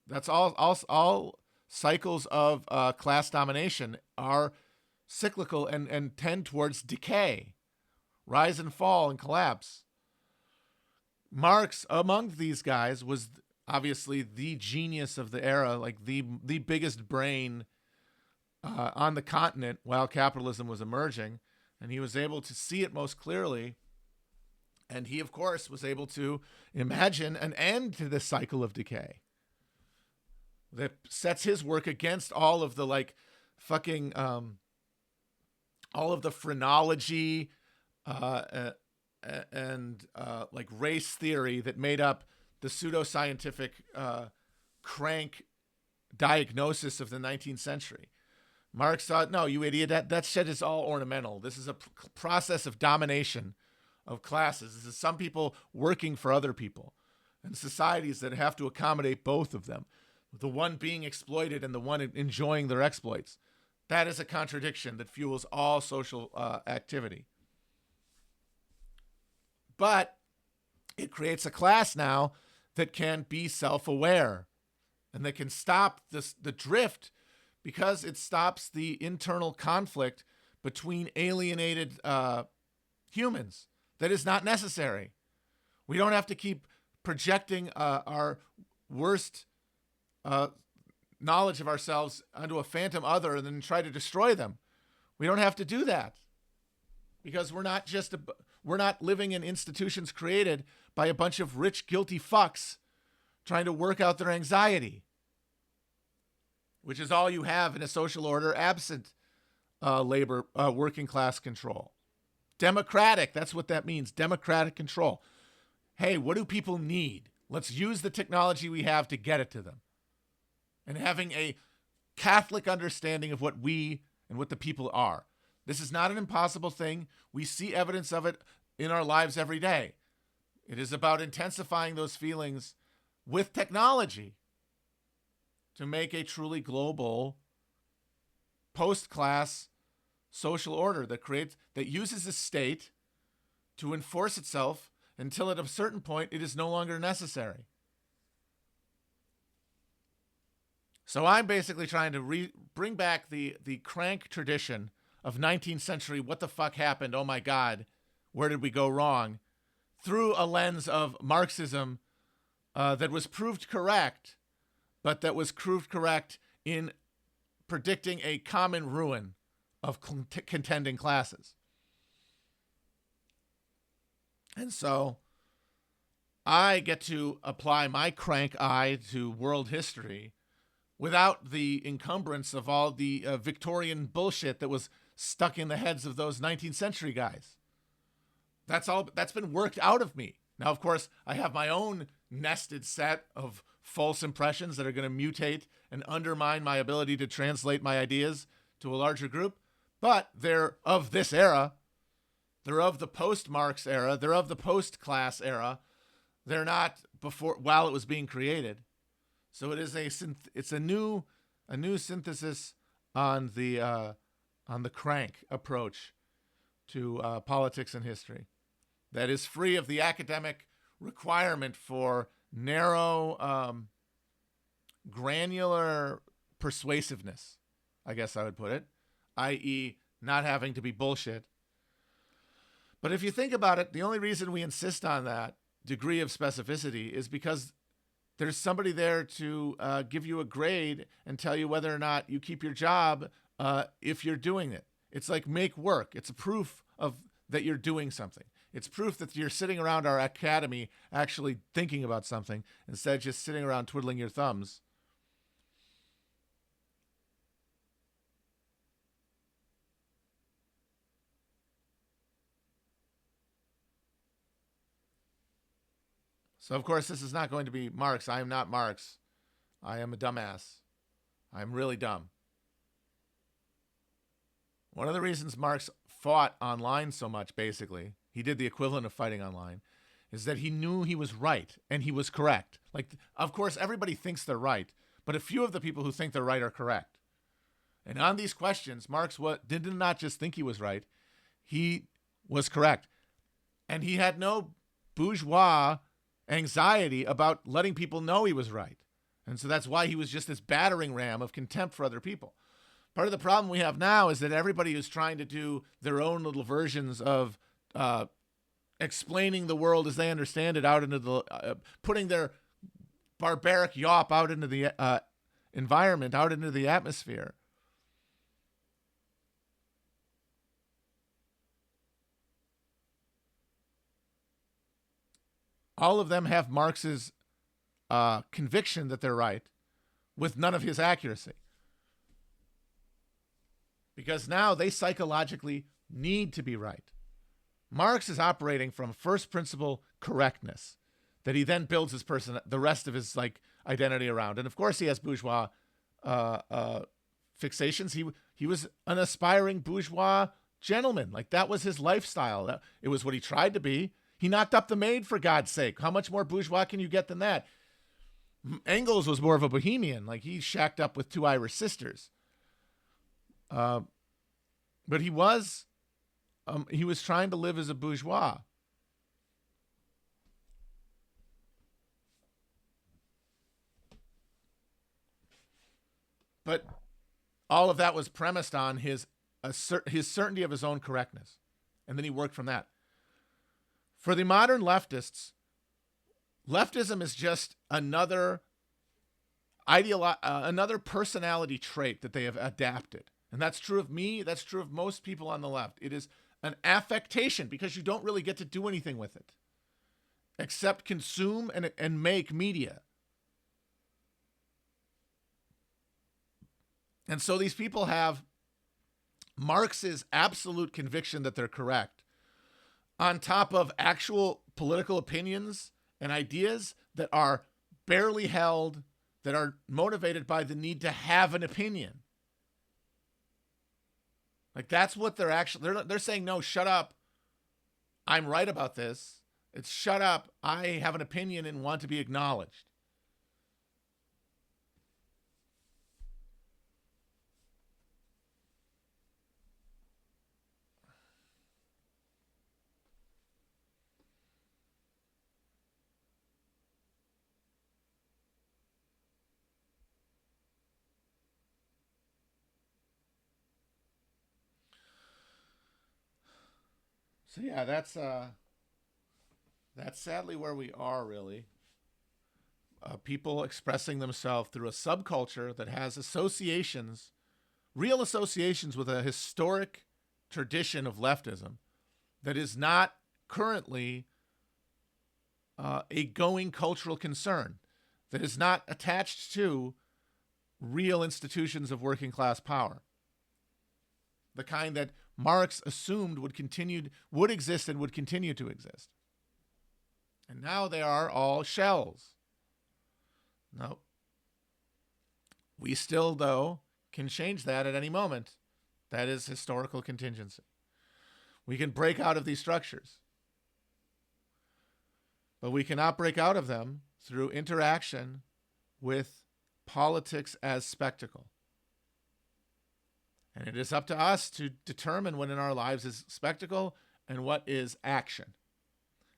That's all cycles of class domination are cyclical and tend towards decay, rise and fall and collapse. Marx, among these guys, was obviously the genius of the era, like the biggest brain on the continent while capitalism was emerging, and he was able to see it most clearly. And he, of course, was able to imagine an end to this cycle of decay that sets his work against all of the like fucking all of the phrenology and like race theory that made up the pseudoscientific crank diagnosis of the 19th century. Marx thought, no, you idiot, that shit is all ornamental. This is a process of domination of classes. This is some people working for other people and societies that have to accommodate both of them, the one being exploited and the one enjoying their exploits. That is a contradiction that fuels all social activity. But it creates a class now that can be self-aware and that can stop the drift, because it stops the internal conflict between alienated humans that is not necessary. We don't have to keep projecting our worst knowledge of ourselves onto a phantom other and then try to destroy them. We don't have to do that, because we're not living in institutions created by a bunch of rich, guilty fucks trying to work out their anxiety, which is all you have in a social order absent labor, working class control. Democratic, that's what that means, democratic control. Hey, what do people need? Let's use the technology we have to get it to them. And having a Catholic understanding of what we and what the people are. This is not an impossible thing. We see evidence of it in our lives every day. It is about intensifying those feelings with technology to make a truly global post-class social order that uses the state to enforce itself until at a certain point it is no longer necessary. So I'm basically trying to bring back the crank tradition of 19th century, what the fuck happened, oh my God, where did we go wrong, through a lens of Marxism that was proved correct, but that was proved correct in predicting a common ruin of contending classes. And so I get to apply my crank eye to world history without the encumbrance of all the Victorian bullshit that was stuck in the heads of those 19th century guys. That's been worked out of me. Now, of course, I have my own nested set of false impressions that are going to mutate and undermine my ability to translate my ideas to a larger group, but they're of this era. They're of the post-Marx era. They're of the post-class era. They're not while it was being created. So it is a new synthesis on the crank approach to politics and history that is free of the academic requirement for narrow, granular persuasiveness, I guess I would put it, i.e. not having to be bullshit. But if you think about it, the only reason we insist on that degree of specificity is because there's somebody there to give you a grade and tell you whether or not you keep your job if you're doing it. It's like make work. It's a proof of that you're doing something. It's proof that you're sitting around our academy actually thinking about something instead of just sitting around twiddling your thumbs. So, of course, this is not going to be Marx. I am not Marx. I am a dumbass. I'm really dumb. One of the reasons Marx fought online so much, basically, he did the equivalent of fighting online, is that he knew he was right and he was correct. Like, of course, everybody thinks they're right, but a few of the people who think they're right are correct. And on these questions, Marx did not just think he was right, he was correct. And he had no bourgeois anxiety about letting people know he was right. And so that's why he was just this battering ram of contempt for other people. Part of the problem we have now is that everybody is trying to do their own little versions of explaining the world as they understand it out into the, putting their barbaric yawp out into the environment, out into the atmosphere. All of them have Marx's conviction that they're right with none of his accuracy. Because now they psychologically need to be right. Marx is operating from first principle correctness that he then builds his the rest of his identity around. And of course he has bourgeois fixations. He was an aspiring bourgeois gentleman. Like that was his lifestyle. It was what he tried to be. He knocked up the maid, for God's sake. How much more bourgeois can you get than that? Engels was more of a bohemian. Like he shacked up with two Irish sisters. But he was trying to live as a bourgeois. But all of that was premised on his certainty of his own correctness. And then he worked from that. For the modern leftists, leftism is just another personality trait that they have adapted. And that's true of me. That's true of most people on the left. It is an affectation because you don't really get to do anything with it except consume and make media. And so these people have Marx's absolute conviction that they're correct on top of actual political opinions and ideas that are barely held, that are motivated by the need to have an opinion. Like that's what they're saying, no, shut up. I'm right about this. It's shut up. I have an opinion and want to be acknowledged. So yeah, that's sadly where we are, really. People expressing themselves through a subculture that has associations, real associations with a historic tradition of leftism that is not currently a going cultural concern, that is not attached to real institutions of working class power, the kind that Marx assumed would exist and would continue to exist. And now they are all shells. No. We still, though, can change that at any moment. That is historical contingency. We can break out of these structures. But we cannot break out of them through interaction with politics as spectacle. And it is up to us to determine what in our lives is spectacle and what is action.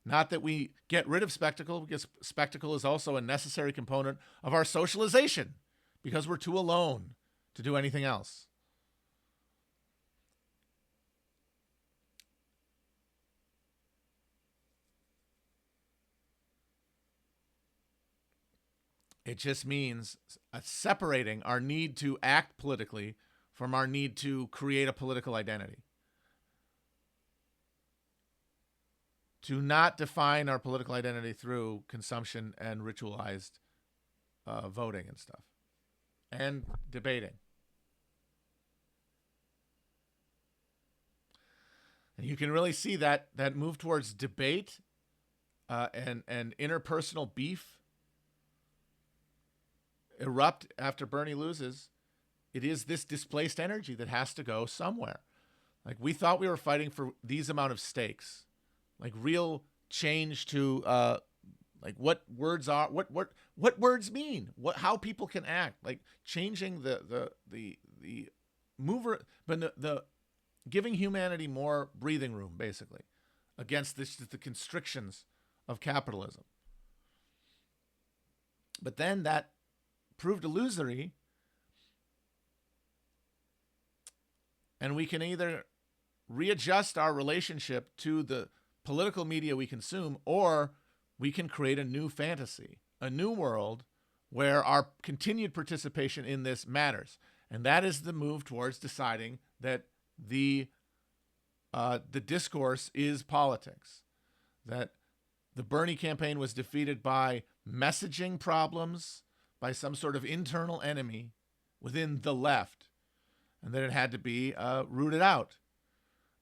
Not that we get rid of spectacle, because spectacle is also a necessary component of our socialization, because we're too alone to do anything else. It just means separating our need to act politically from our need to create a political identity. To not define our political identity through consumption and ritualized voting and stuff, and debating. And you can really see that move towards debate and interpersonal beef erupt after Bernie loses. It is this displaced energy that has to go somewhere. Like, we thought we were fighting for these amount of stakes. Like real change to like what words are, what words mean, how people can act, like changing the mover, but the giving humanity more breathing room, basically, against the constrictions of capitalism. But then that proved illusory, and we can either readjust our relationship to the political media we consume, or we can create a new fantasy, a new world where our continued participation in this matters. And that is the move towards deciding that the discourse is politics, that the Bernie campaign was defeated by messaging problems, by some sort of internal enemy within the left, and that it had to be rooted out.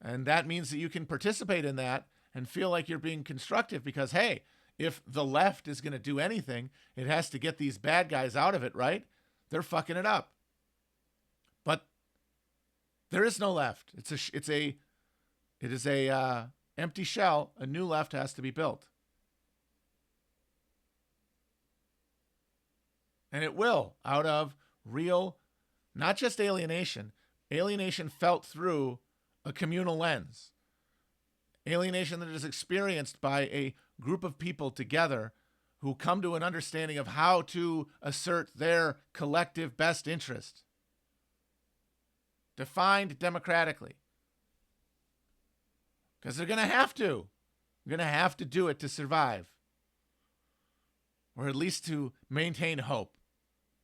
And that means that you can participate in that and feel like you're being constructive because, hey, if the left is going to do anything, it has to get these bad guys out of it, right? They're fucking it up. But there is no left. It is a empty shell. A new left has to be built. And it will, out of real, not just alienation felt through a communal lens. Alienation that is experienced by a group of people together who come to an understanding of how to assert their collective best interest, defined democratically. Because they're going to have to. They're going to have to do it to survive. Or at least to maintain hope,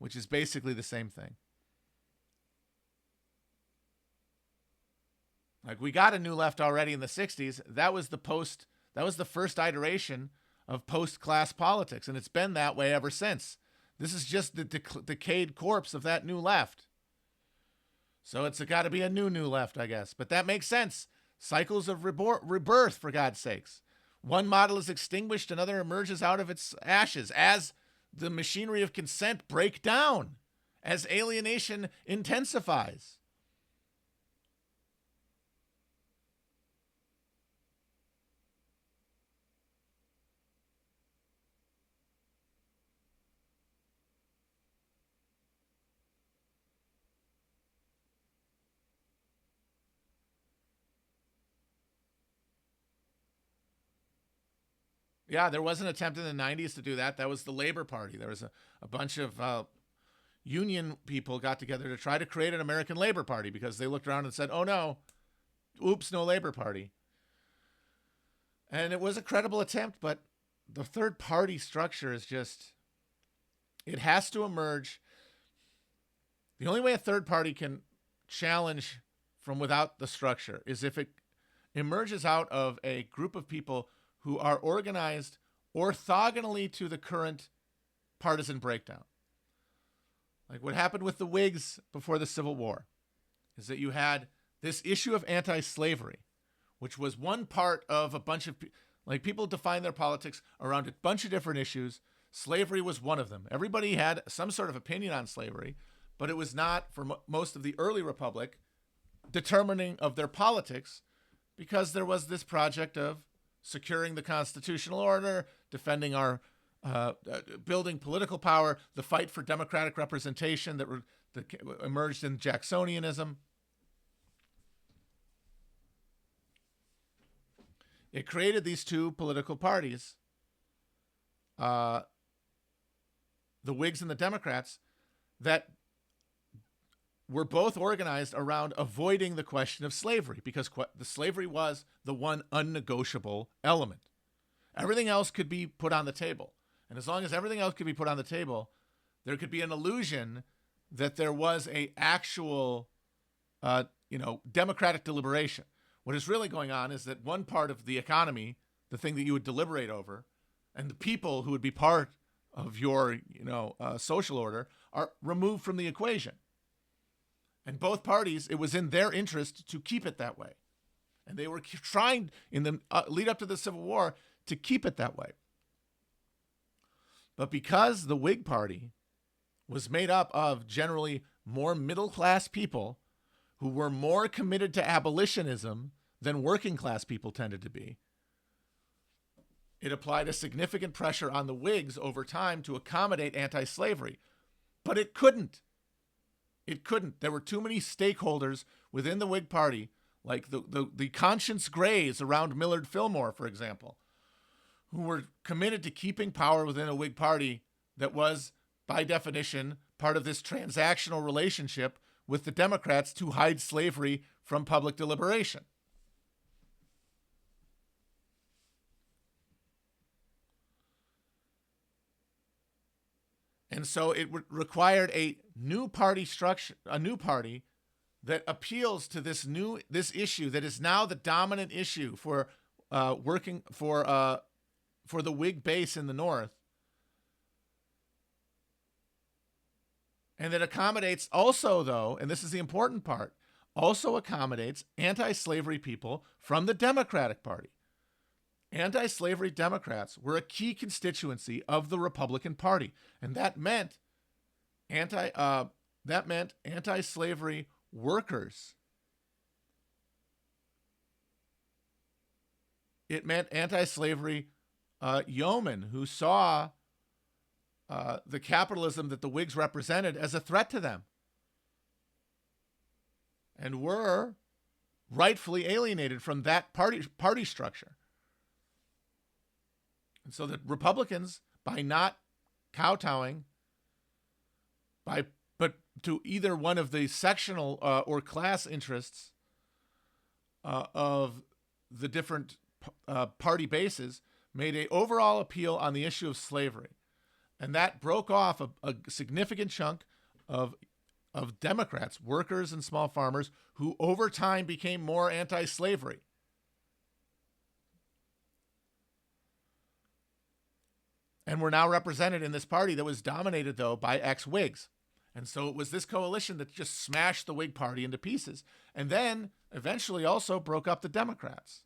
which is basically the same thing. Like, we got a new left already in the 60s. That was the first iteration of post-class politics, and it's been that way ever since. This is just the decayed corpse of that new left. So it's got to be a new left, I guess. But that makes sense. Cycles of rebirth, for God's sakes. One model is extinguished, another emerges out of its ashes as the machinery of consent break down, as alienation intensifies. Yeah, there was an attempt in the 90s to do that. That was the Labor Party. There was a bunch of union people got together to try to create an American Labor Party because they looked around and said, oh no, oops, no Labor Party. And it was a credible attempt, but the third party structure is just, it has to emerge. The only way a third party can challenge from without the structure is if it emerges out of a group of people who are organized orthogonally to the current partisan breakdown. Like what happened with the Whigs before the Civil War is that you had this issue of anti-slavery, which was one part of a bunch of, like, people define their politics around a bunch of different issues. Slavery was one of them. Everybody had some sort of opinion on slavery, but it was not, for most of the early republic, determining of their politics, because there was this project of securing the constitutional order, defending our, building political power, the fight for democratic representation that emerged in Jacksonianism. It created these two political parties, the Whigs and the Democrats, that were both organized around avoiding the question of slavery, because the slavery was the one unnegotiable element. Everything else could be put on the table. And as long as everything else could be put on the table, there could be an illusion that there was a actual, democratic deliberation. What is really going on is that one part of the economy, the thing that you would deliberate over, and the people who would be part of your, social order, are removed from the equation. And both parties, it was in their interest to keep it that way. And they were trying, in the lead up to the Civil War, to keep it that way. But because the Whig Party was made up of generally more middle-class people who were more committed to abolitionism than working-class people tended to be, it applied a significant pressure on the Whigs over time to accommodate anti-slavery. But it couldn't. It couldn't. There were too many stakeholders within the Whig Party, like the conscience grays around Millard Fillmore, for example, who were committed to keeping power within a Whig Party that was, by definition, part of this transactional relationship with the Democrats to hide slavery from public deliberation. And so it required a new party structure, a new party that appeals to this issue that is now the dominant issue for working for the Whig base in the North, and that accommodates also, though, and this is the important part, also accommodates anti-slavery people from the Democratic Party. Anti-slavery Democrats were a key constituency of the Republican Party, and that meant anti-slavery workers. It meant anti-slavery yeomen who saw the capitalism that the Whigs represented as a threat to them, and were rightfully alienated from that party structure. And so the Republicans, by not kowtowing, but to either one of the sectional or class interests of the different party bases, made an overall appeal on the issue of slavery. And that broke off a significant chunk of Democrats, workers and small farmers, who over time became more anti-slavery. And were now represented in this party that was dominated, though, by ex-Whigs. And so it was this coalition that just smashed the Whig Party into pieces. And then eventually also broke up the Democrats.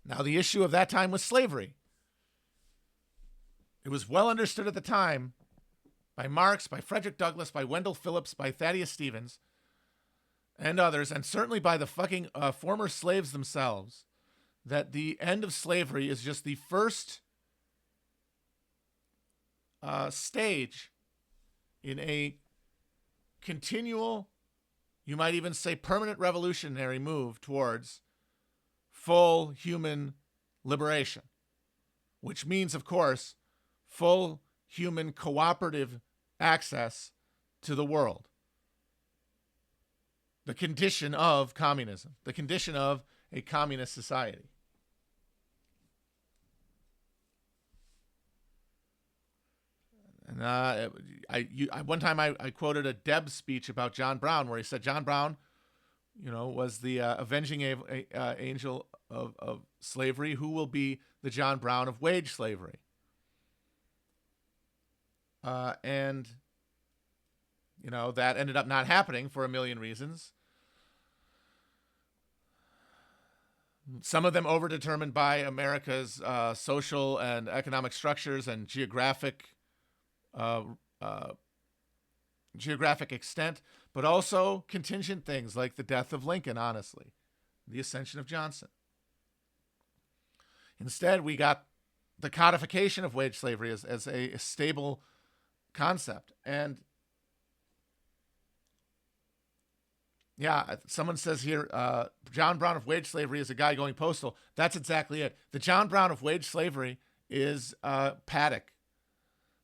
Now, the issue of that time was slavery. It was well understood at the time by Marx, by Frederick Douglass, by Wendell Phillips, by Thaddeus Stevens, and others, and certainly by the fucking former slaves themselves, that the end of slavery is just the first stage in a continual, you might even say permanent revolutionary move towards full human liberation, which means, of course, full human cooperative access to the world. The condition of communism, the condition of a communist society. And one time I quoted a Debs speech about John Brown where he said John Brown, was the avenging angel of slavery. Who will be the John Brown of wage slavery? And that ended up not happening for a million reasons. Some of them overdetermined by America's social and economic structures and geographic extent, but also contingent things like the death of Lincoln, honestly, the ascension of Johnson. Instead, we got the codification of wage slavery as a stable concept. And yeah, someone says here, John Brown of wage slavery is a guy going postal. That's exactly it. The John Brown of wage slavery is Paddock.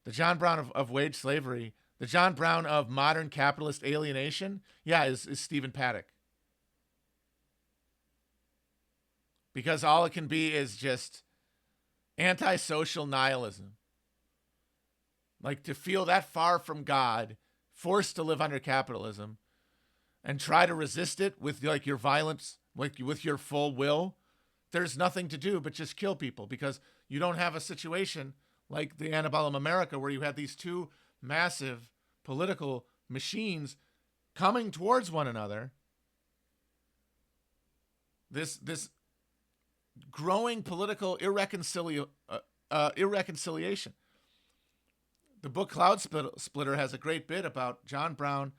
The John Brown of wage slavery, the John Brown of modern capitalist alienation, is Stephen Paddock. Because all it can be is just antisocial nihilism. Like to feel that far from God, forced to live under capitalism, and try to resist it with like your violence, like with your full will. There's nothing to do but just kill people because you don't have a situation like the antebellum America where you had these two massive political machines coming towards one another. This growing political irreconciliation. The book Cloud Splitter has a great bit about John Brown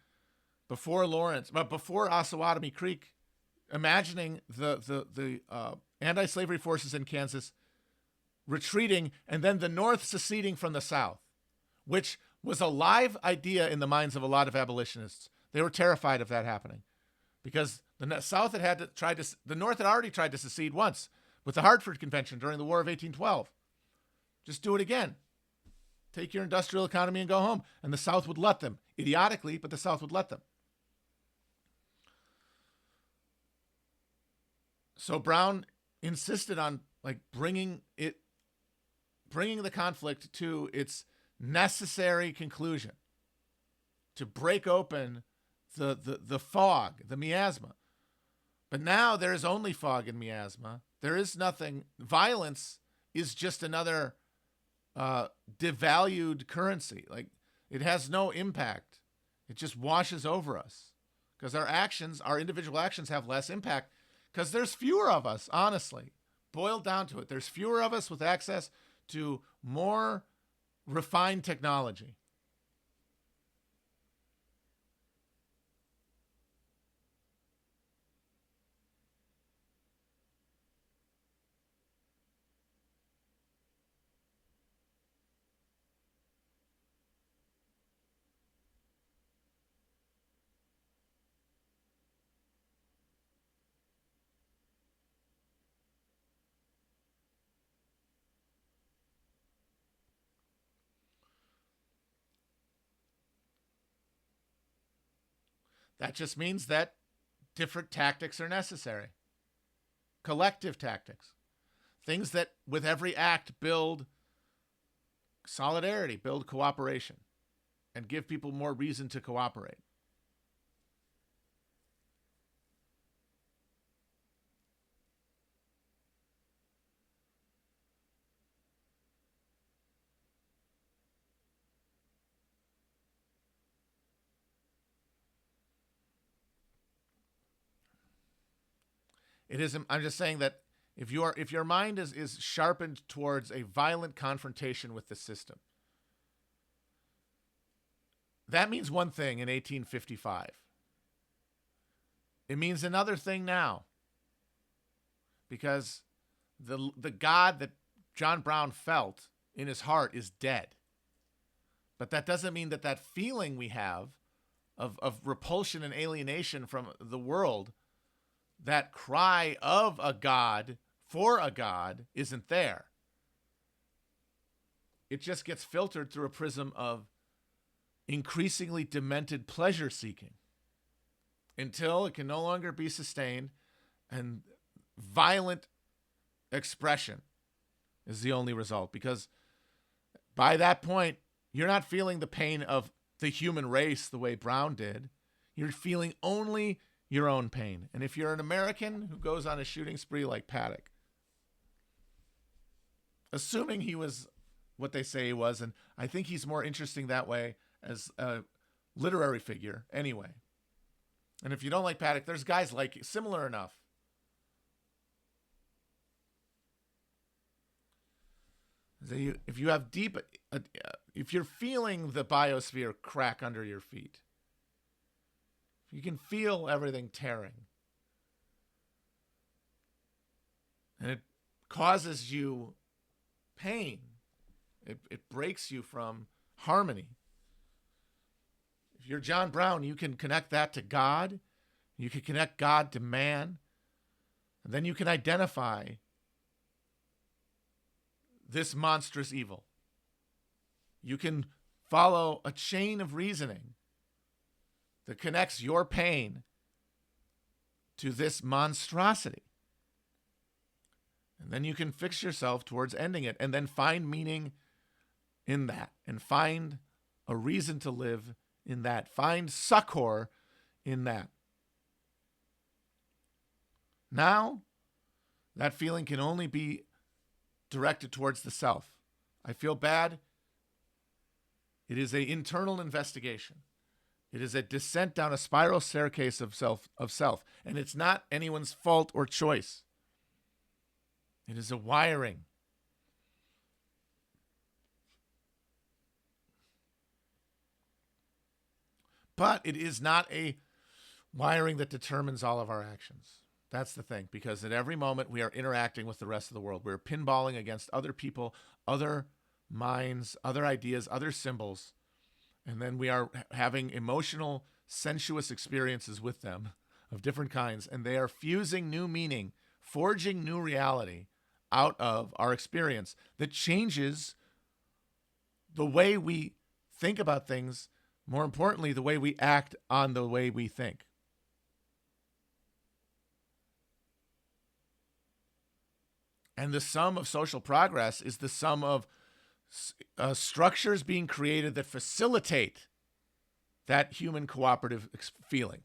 before Osawatomie Creek, imagining the anti-slavery forces in Kansas retreating and then the North seceding from the South, which was a live idea in the minds of a lot of abolitionists. They were terrified of that happening because the South the North had already tried to secede once with the Hartford Convention during the War of 1812. Just do it again. Take your industrial economy and go home. And the South would let them. Idiotically, but the South would let them. So Brown insisted on bringing the conflict to its necessary conclusion, to break open the fog, the miasma. But now there is only fog and miasma. There is nothing. Violence is just another devalued currency. Like, it has no impact. It just washes over us because our individual actions have less impact because there's fewer of us, honestly. Boiled down to it, there's fewer of us with access to more refined technology. That just means that different tactics are necessary. Collective tactics. Things that, with every act, build solidarity, build cooperation, and give people more reason to cooperate. I'm just saying that if your mind is sharpened towards a violent confrontation with the system, that means one thing in 1855. It means another thing now. Because the God that John Brown felt in his heart is dead. But that doesn't mean that feeling we have of repulsion and alienation from the world, that cry of a God for a God, isn't there. It just gets filtered through a prism of increasingly demented pleasure seeking until it can no longer be sustained and violent expression is the only result, because by that point, you're not feeling the pain of the human race the way Brown did. You're feeling only your own pain. And if you're an American who goes on a shooting spree like Paddock, assuming he was what they say he was, and I think he's more interesting that way as a literary figure anyway. And if you don't like Paddock, there's guys like similar enough. If you have deep, if you're feeling the biosphere crack under your feet, you can feel everything tearing, and it causes you pain. It breaks you from harmony. If you're John Brown, you can connect that to God. You can connect God to man. And then you can identify this monstrous evil. You can follow a chain of reasoning that connects your pain to this monstrosity. And then you can fix yourself towards ending it, and then find meaning in that, and find a reason to live in that. Find succor in that. Now, that feeling can only be directed towards the self. I feel bad. It is an internal investigation. It is a descent down a spiral staircase of self, and it's not anyone's fault or choice. It is a wiring. But it is not a wiring that determines all of our actions. That's the thing, because at every moment we are interacting with the rest of the world. We're pinballing against other people, other minds, other ideas, other symbols, and then we are having emotional, sensuous experiences with them of different kinds, and they are fusing new meaning, forging new reality out of our experience that changes the way we think about things, more importantly, the way we act on the way we think. And the sum of social progress is the sum of structures being created that facilitate that human cooperative feeling.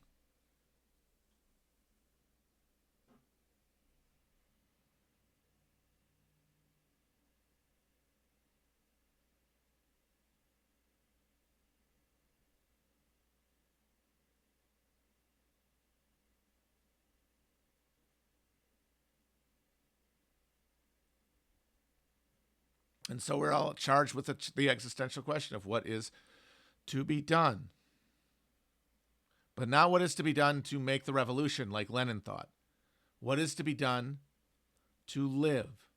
And so we're all charged with the existential question of what is to be done. But now what is to be done to make the revolution, like Lenin thought? What is to be done to live?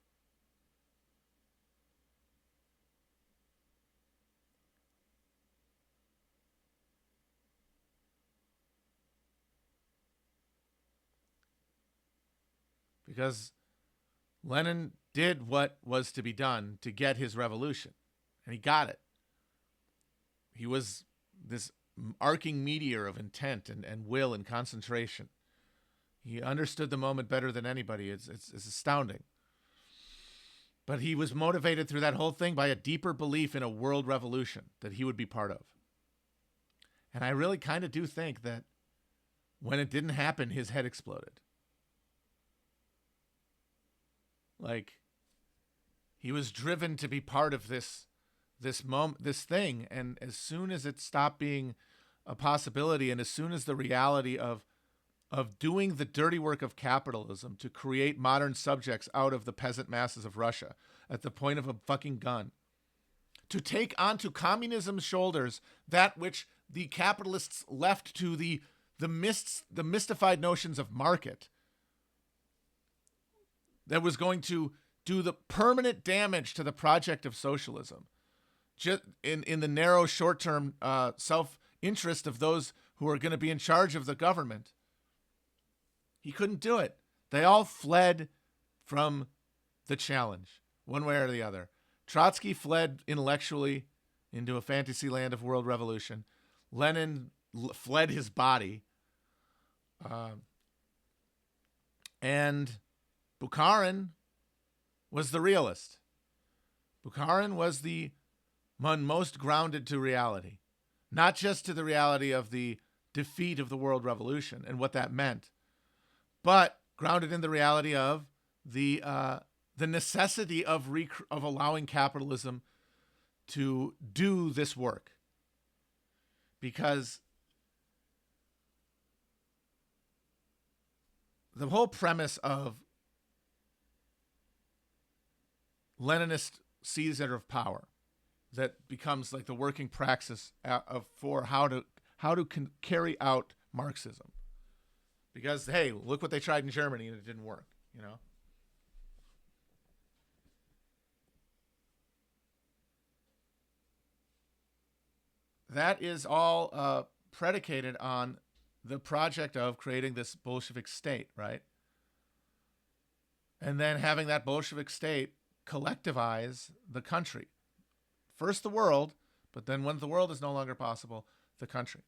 Because Lenin did what was to be done to get his revolution, and he got it. He was this arcing meteor of intent and will and concentration. He understood the moment better than anybody. It's astounding. But he was motivated through that whole thing by a deeper belief in a world revolution that he would be part of. And I really kind of do think that when it didn't happen, his head exploded. Like, he was driven to be part of this thing, and as soon as it stopped being a possibility, and as soon as the reality of doing the dirty work of capitalism to create modern subjects out of the peasant masses of Russia at the point of a fucking gun, to take onto communism's shoulders that which the capitalists left to the mystified notions of market, that was going to do the permanent damage to the project of socialism, just in the narrow short-term self-interest of those who are going to be in charge of the government. He couldn't do it. They all fled from the challenge, one way or the other. Trotsky fled intellectually into a fantasy land of world revolution. Lenin fled his body. And Bukharin was the realist. Bukharin was the one most grounded to reality, not just to the reality of the defeat of the world revolution and what that meant, but grounded in the reality of the necessity of allowing capitalism to do this work. Because the whole premise of Leninist seizure of power that becomes like the working praxis for how to carry out Marxism. Because, hey, look what they tried in Germany and it didn't work, you know? That is all predicated on the project of creating this Bolshevik state, right? And then having that Bolshevik state collectivize the country. First the world, but then when the world is no longer possible, the country.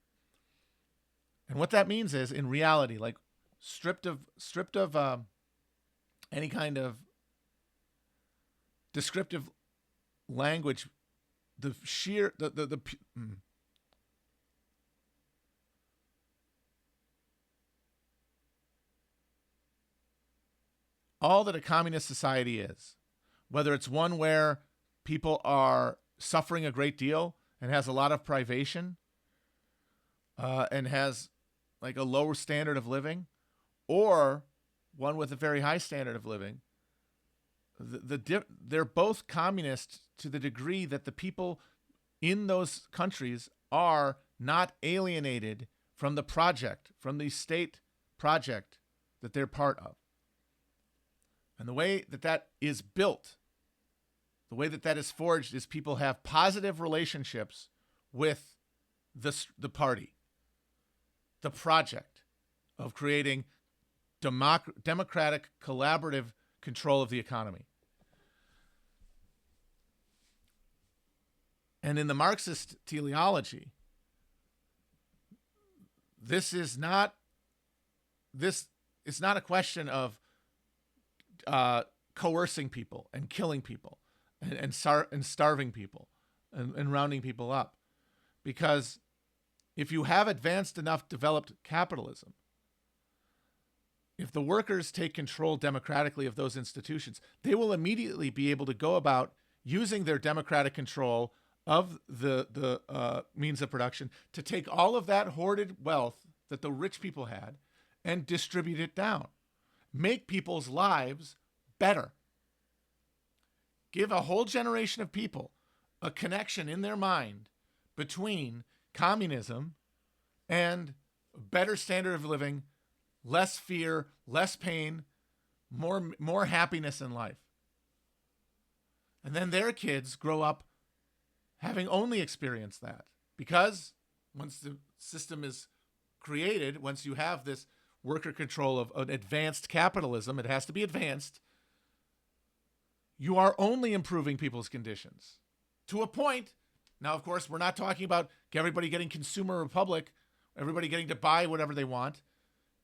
And what that means is, in reality, like stripped of any kind of descriptive language, all that a communist society is, whether it's one where people are suffering a great deal and has a lot of privation, and has like a lower standard of living, or one with a very high standard of living, they're both communist to the degree that the people in those countries are not alienated from the project, from the state project that they're part of. And the way that that is built, the way that that is forged, is people have positive relationships with the party, the project of creating democratic, collaborative control of the economy. And in the Marxist teleology, it's not a question of coercing people and killing people and starving people and rounding people up. Because if you have advanced enough developed capitalism, if the workers take control democratically of those institutions, they will immediately be able to go about using their democratic control of the means of production to take all of that hoarded wealth that the rich people had and distribute it down. Make people's lives better. Give a whole generation of people a connection in their mind between communism and a better standard of living, less fear, less pain, more happiness in life. And then their kids grow up having only experienced that. Because once the system is created, once you have this worker control of an advanced capitalism, it has to be advanced, you are only improving people's conditions to a point. Now, of course, we're not talking about everybody getting consumer republic, everybody getting to buy whatever they want.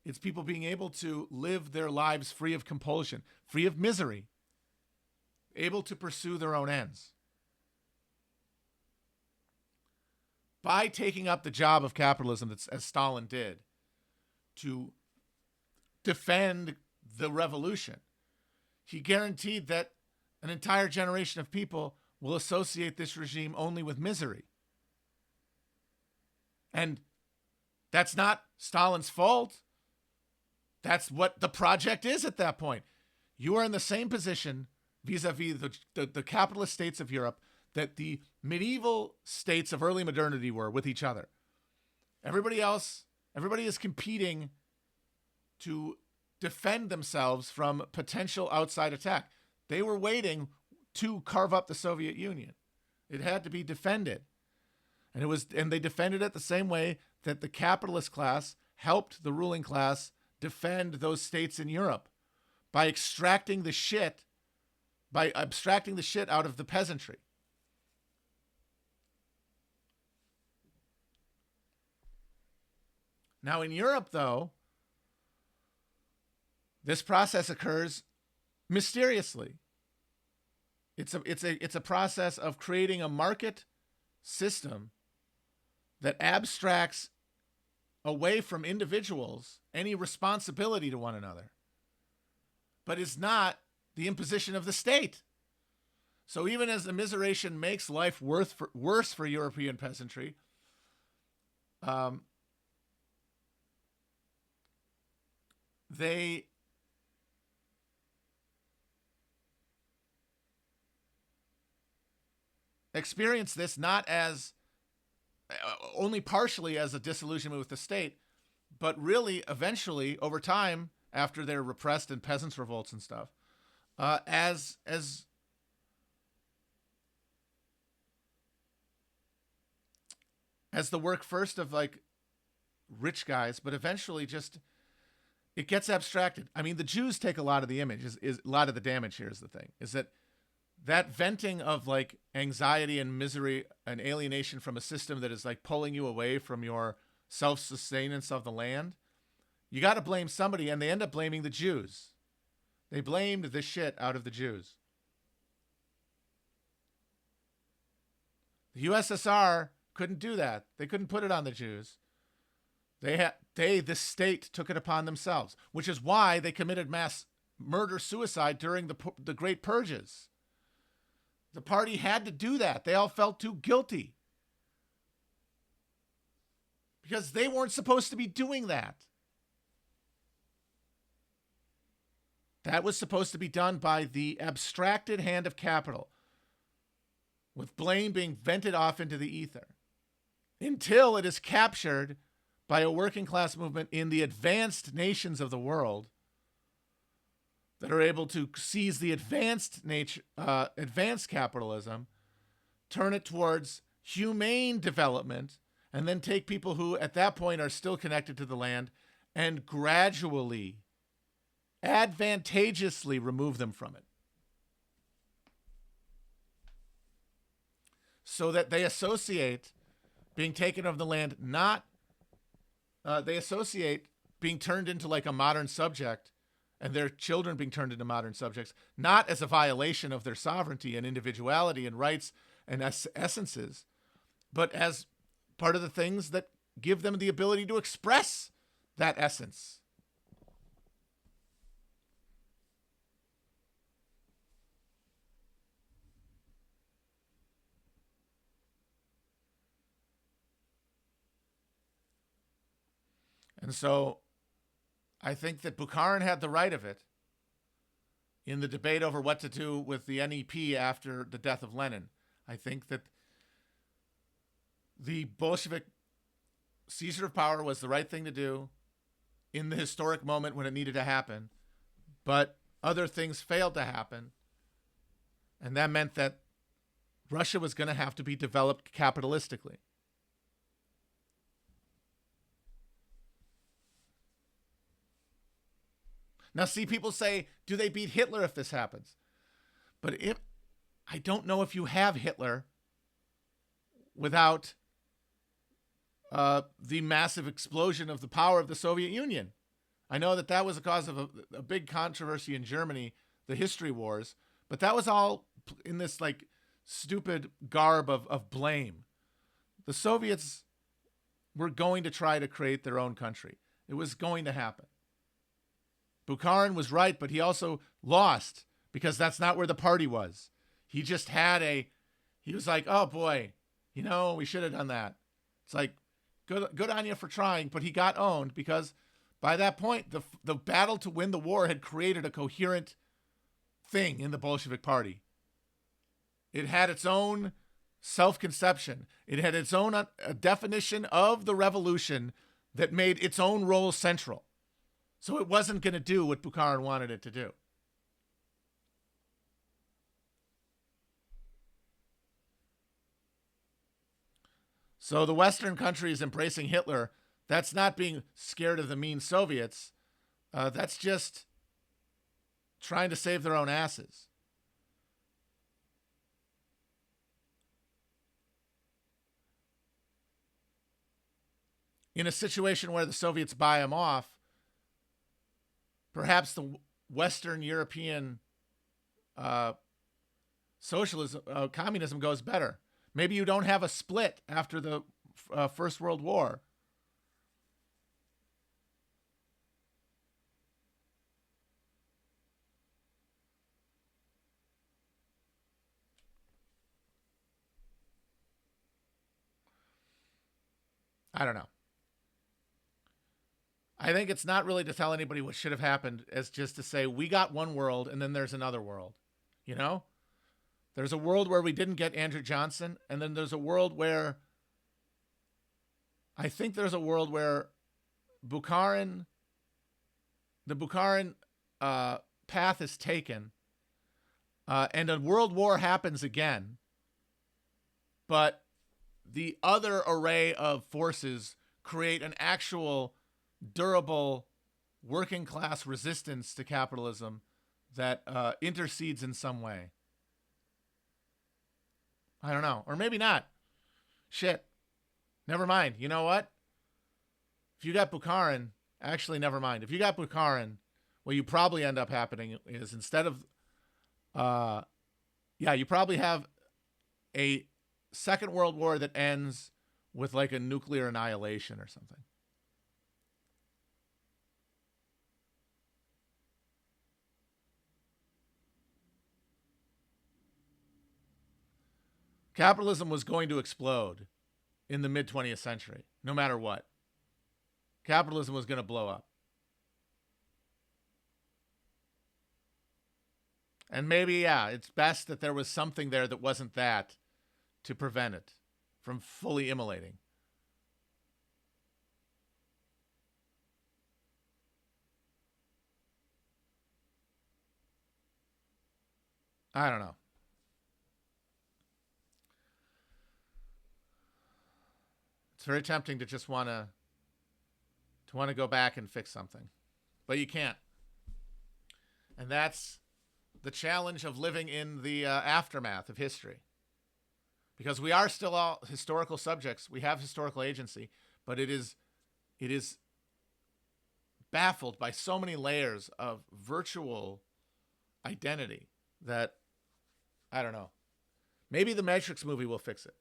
It's people being able to live their lives free of compulsion, free of misery, able to pursue their own ends. By taking up the job of capitalism, that's, as Stalin did, to defend the revolution, he guaranteed that an entire generation of people will associate this regime only with misery. And that's not Stalin's fault. That's what the project is at that point. You are in the same position vis-a-vis the capitalist states of Europe that the medieval states of early modernity were with each other. Everybody is competing to defend themselves from potential outside attack. They were waiting to carve up the Soviet Union. It had to be defended. And they defended it the same way that the capitalist class helped the ruling class defend those states in Europe by abstracting the shit out of the peasantry. Now in Europe, though, this process occurs mysteriously. It's a process of creating a market system that abstracts away from individuals any responsibility to one another, but is not the imposition of the state. So even as the immiseration makes life worse for European peasantry, they experience this not as only partially as a disillusionment with the state, but really eventually over time, after they're repressed in peasants' revolts and stuff, as the work first of like rich guys, but eventually just it gets abstracted. I mean, the Jews take a lot of the image. Is a lot of the damage here is the thing. Is that venting of like anxiety and misery and alienation from a system that is like pulling you away from your self-sustenance of the land. You got to blame somebody, and they end up blaming the Jews. They blamed the shit out of the Jews. The USSR couldn't do that. They couldn't put it on the Jews. The state took it upon themselves, which is why they committed mass murder-suicide during the Great Purges. The party had to do that. They all felt too guilty because they weren't supposed to be doing that. That was supposed to be done by the abstracted hand of capital, with blame being vented off into the ether, until it is captured by a working class movement in the advanced nations of the world that are able to seize the advanced capitalism, turn it towards humane development, and then take people who at that point are still connected to the land and gradually, advantageously remove them from it. So that they associate being taken of the land, they associate being turned into like a modern subject, and their children being turned into modern subjects, not as a violation of their sovereignty and individuality and rights and essences, but as part of the things that give them the ability to express that essence. And so I think that Bukharin had the right of it in the debate over what to do with the NEP after the death of Lenin. I think that the Bolshevik seizure of power was the right thing to do in the historic moment when it needed to happen, but other things failed to happen. And that meant that Russia was going to have to be developed capitalistically. Now, see, people say, do they beat Hitler if this happens? But I don't know if you have Hitler without the massive explosion of the power of the Soviet Union. I know that was a cause of a big controversy in Germany, the history wars, but that was all in this like stupid garb of blame. The Soviets were going to try to create their own country. It was going to happen. Bukharin was right, but he also lost because that's not where the party was. He just he was like, oh boy, we should have done that. It's like, good on you for trying, but he got owned because by that point, the battle to win the war had created a coherent thing in the Bolshevik Party. It had its own self-conception. It had its own definition of the revolution that made its own role central. So it wasn't going to do what Bukharin wanted it to do. So the Western countries embracing Hitler, that's not being scared of the mean Soviets. That's just trying to save their own asses. In a situation where the Soviets buy them off, perhaps the Western European uh, socialism, communism goes better. Maybe you don't have a split after the First World War. I don't know. I think it's not really to tell anybody what should have happened, as just to say we got one world and then there's another world. You know, there's a world where we didn't get Andrew Johnson, and then there's a world where I think there's a world where Bukharin, the Bukharin path is taken, and a world war happens again, but the other array of forces create an actual durable working class resistance to capitalism that intercedes in some way. I don't know. Or maybe not. Shit. Never mind. You know what? If you got Bukharin, actually, never mind. If you got Bukharin, what you probably end up happening is instead of, you probably have a Second World War that ends with like a nuclear annihilation or something. Capitalism was going to explode in the mid 20th century, no matter what. Capitalism was going to blow up. And maybe, yeah, it's best that there was something there that wasn't that to prevent it from fully immolating. I don't know. It's very tempting to just want to go back and fix something, but you can't. And that's the challenge of living in the aftermath of history, because we are still all historical subjects. We have historical agency, but it is baffled by so many layers of virtual identity that I don't know. Maybe the Matrix movie will fix it.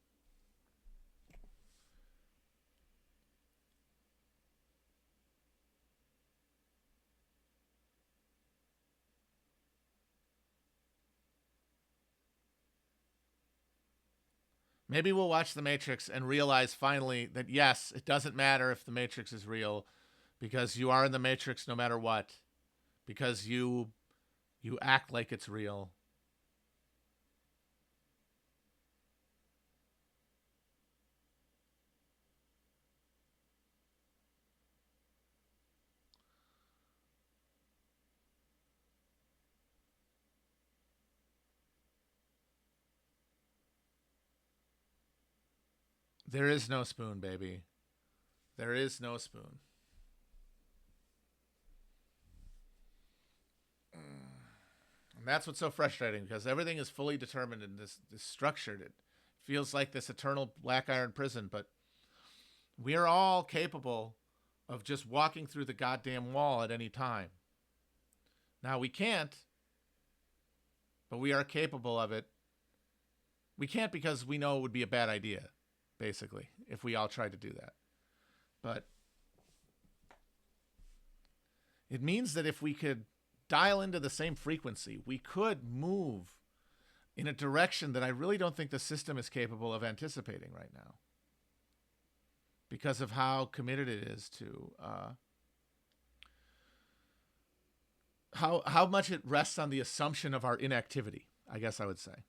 Maybe we'll watch The Matrix and realize finally that, yes, it doesn't matter if The Matrix is real, because you are in The Matrix no matter what, because you act like it's real. There is no spoon, baby. There is no spoon. And that's what's so frustrating, because everything is fully determined and this structured. It feels like this eternal black iron prison, but we are all capable of just walking through the goddamn wall at any time. Now, we can't, but we are capable of it. We can't because we know it would be a bad idea, basically, if we all tried to do that. But it means that if we could dial into the same frequency, we could move in a direction that I really don't think the system is capable of anticipating right now, because of how committed it is to how much it rests on the assumption of our inactivity, I guess I would say.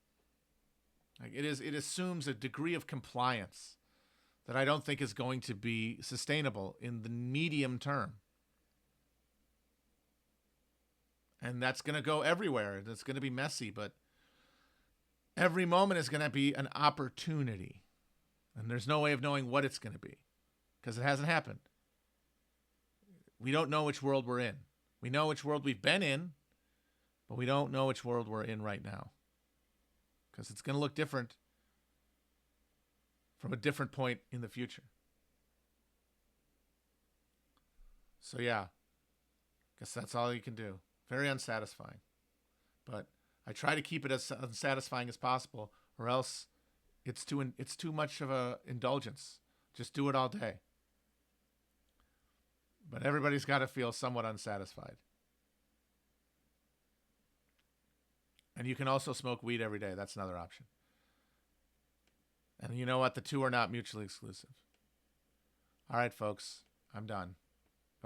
Like it assumes a degree of compliance that I don't think is going to be sustainable in the medium term. And that's going to go everywhere. And it's going to be messy, but every moment is going to be an opportunity. And there's no way of knowing what it's going to be, because it hasn't happened. We don't know which world we're in. We know which world we've been in, but we don't know which world we're in right now, because it's going to look different from a different point in the future. So yeah, I guess that's all you can do. Very unsatisfying. But I try to keep it as unsatisfying as possible, or else it's too much of a indulgence. Just do it all day. But everybody's got to feel somewhat unsatisfied. And you can also smoke weed every day. That's another option. And you know what? The two are not mutually exclusive. All right, folks, I'm done.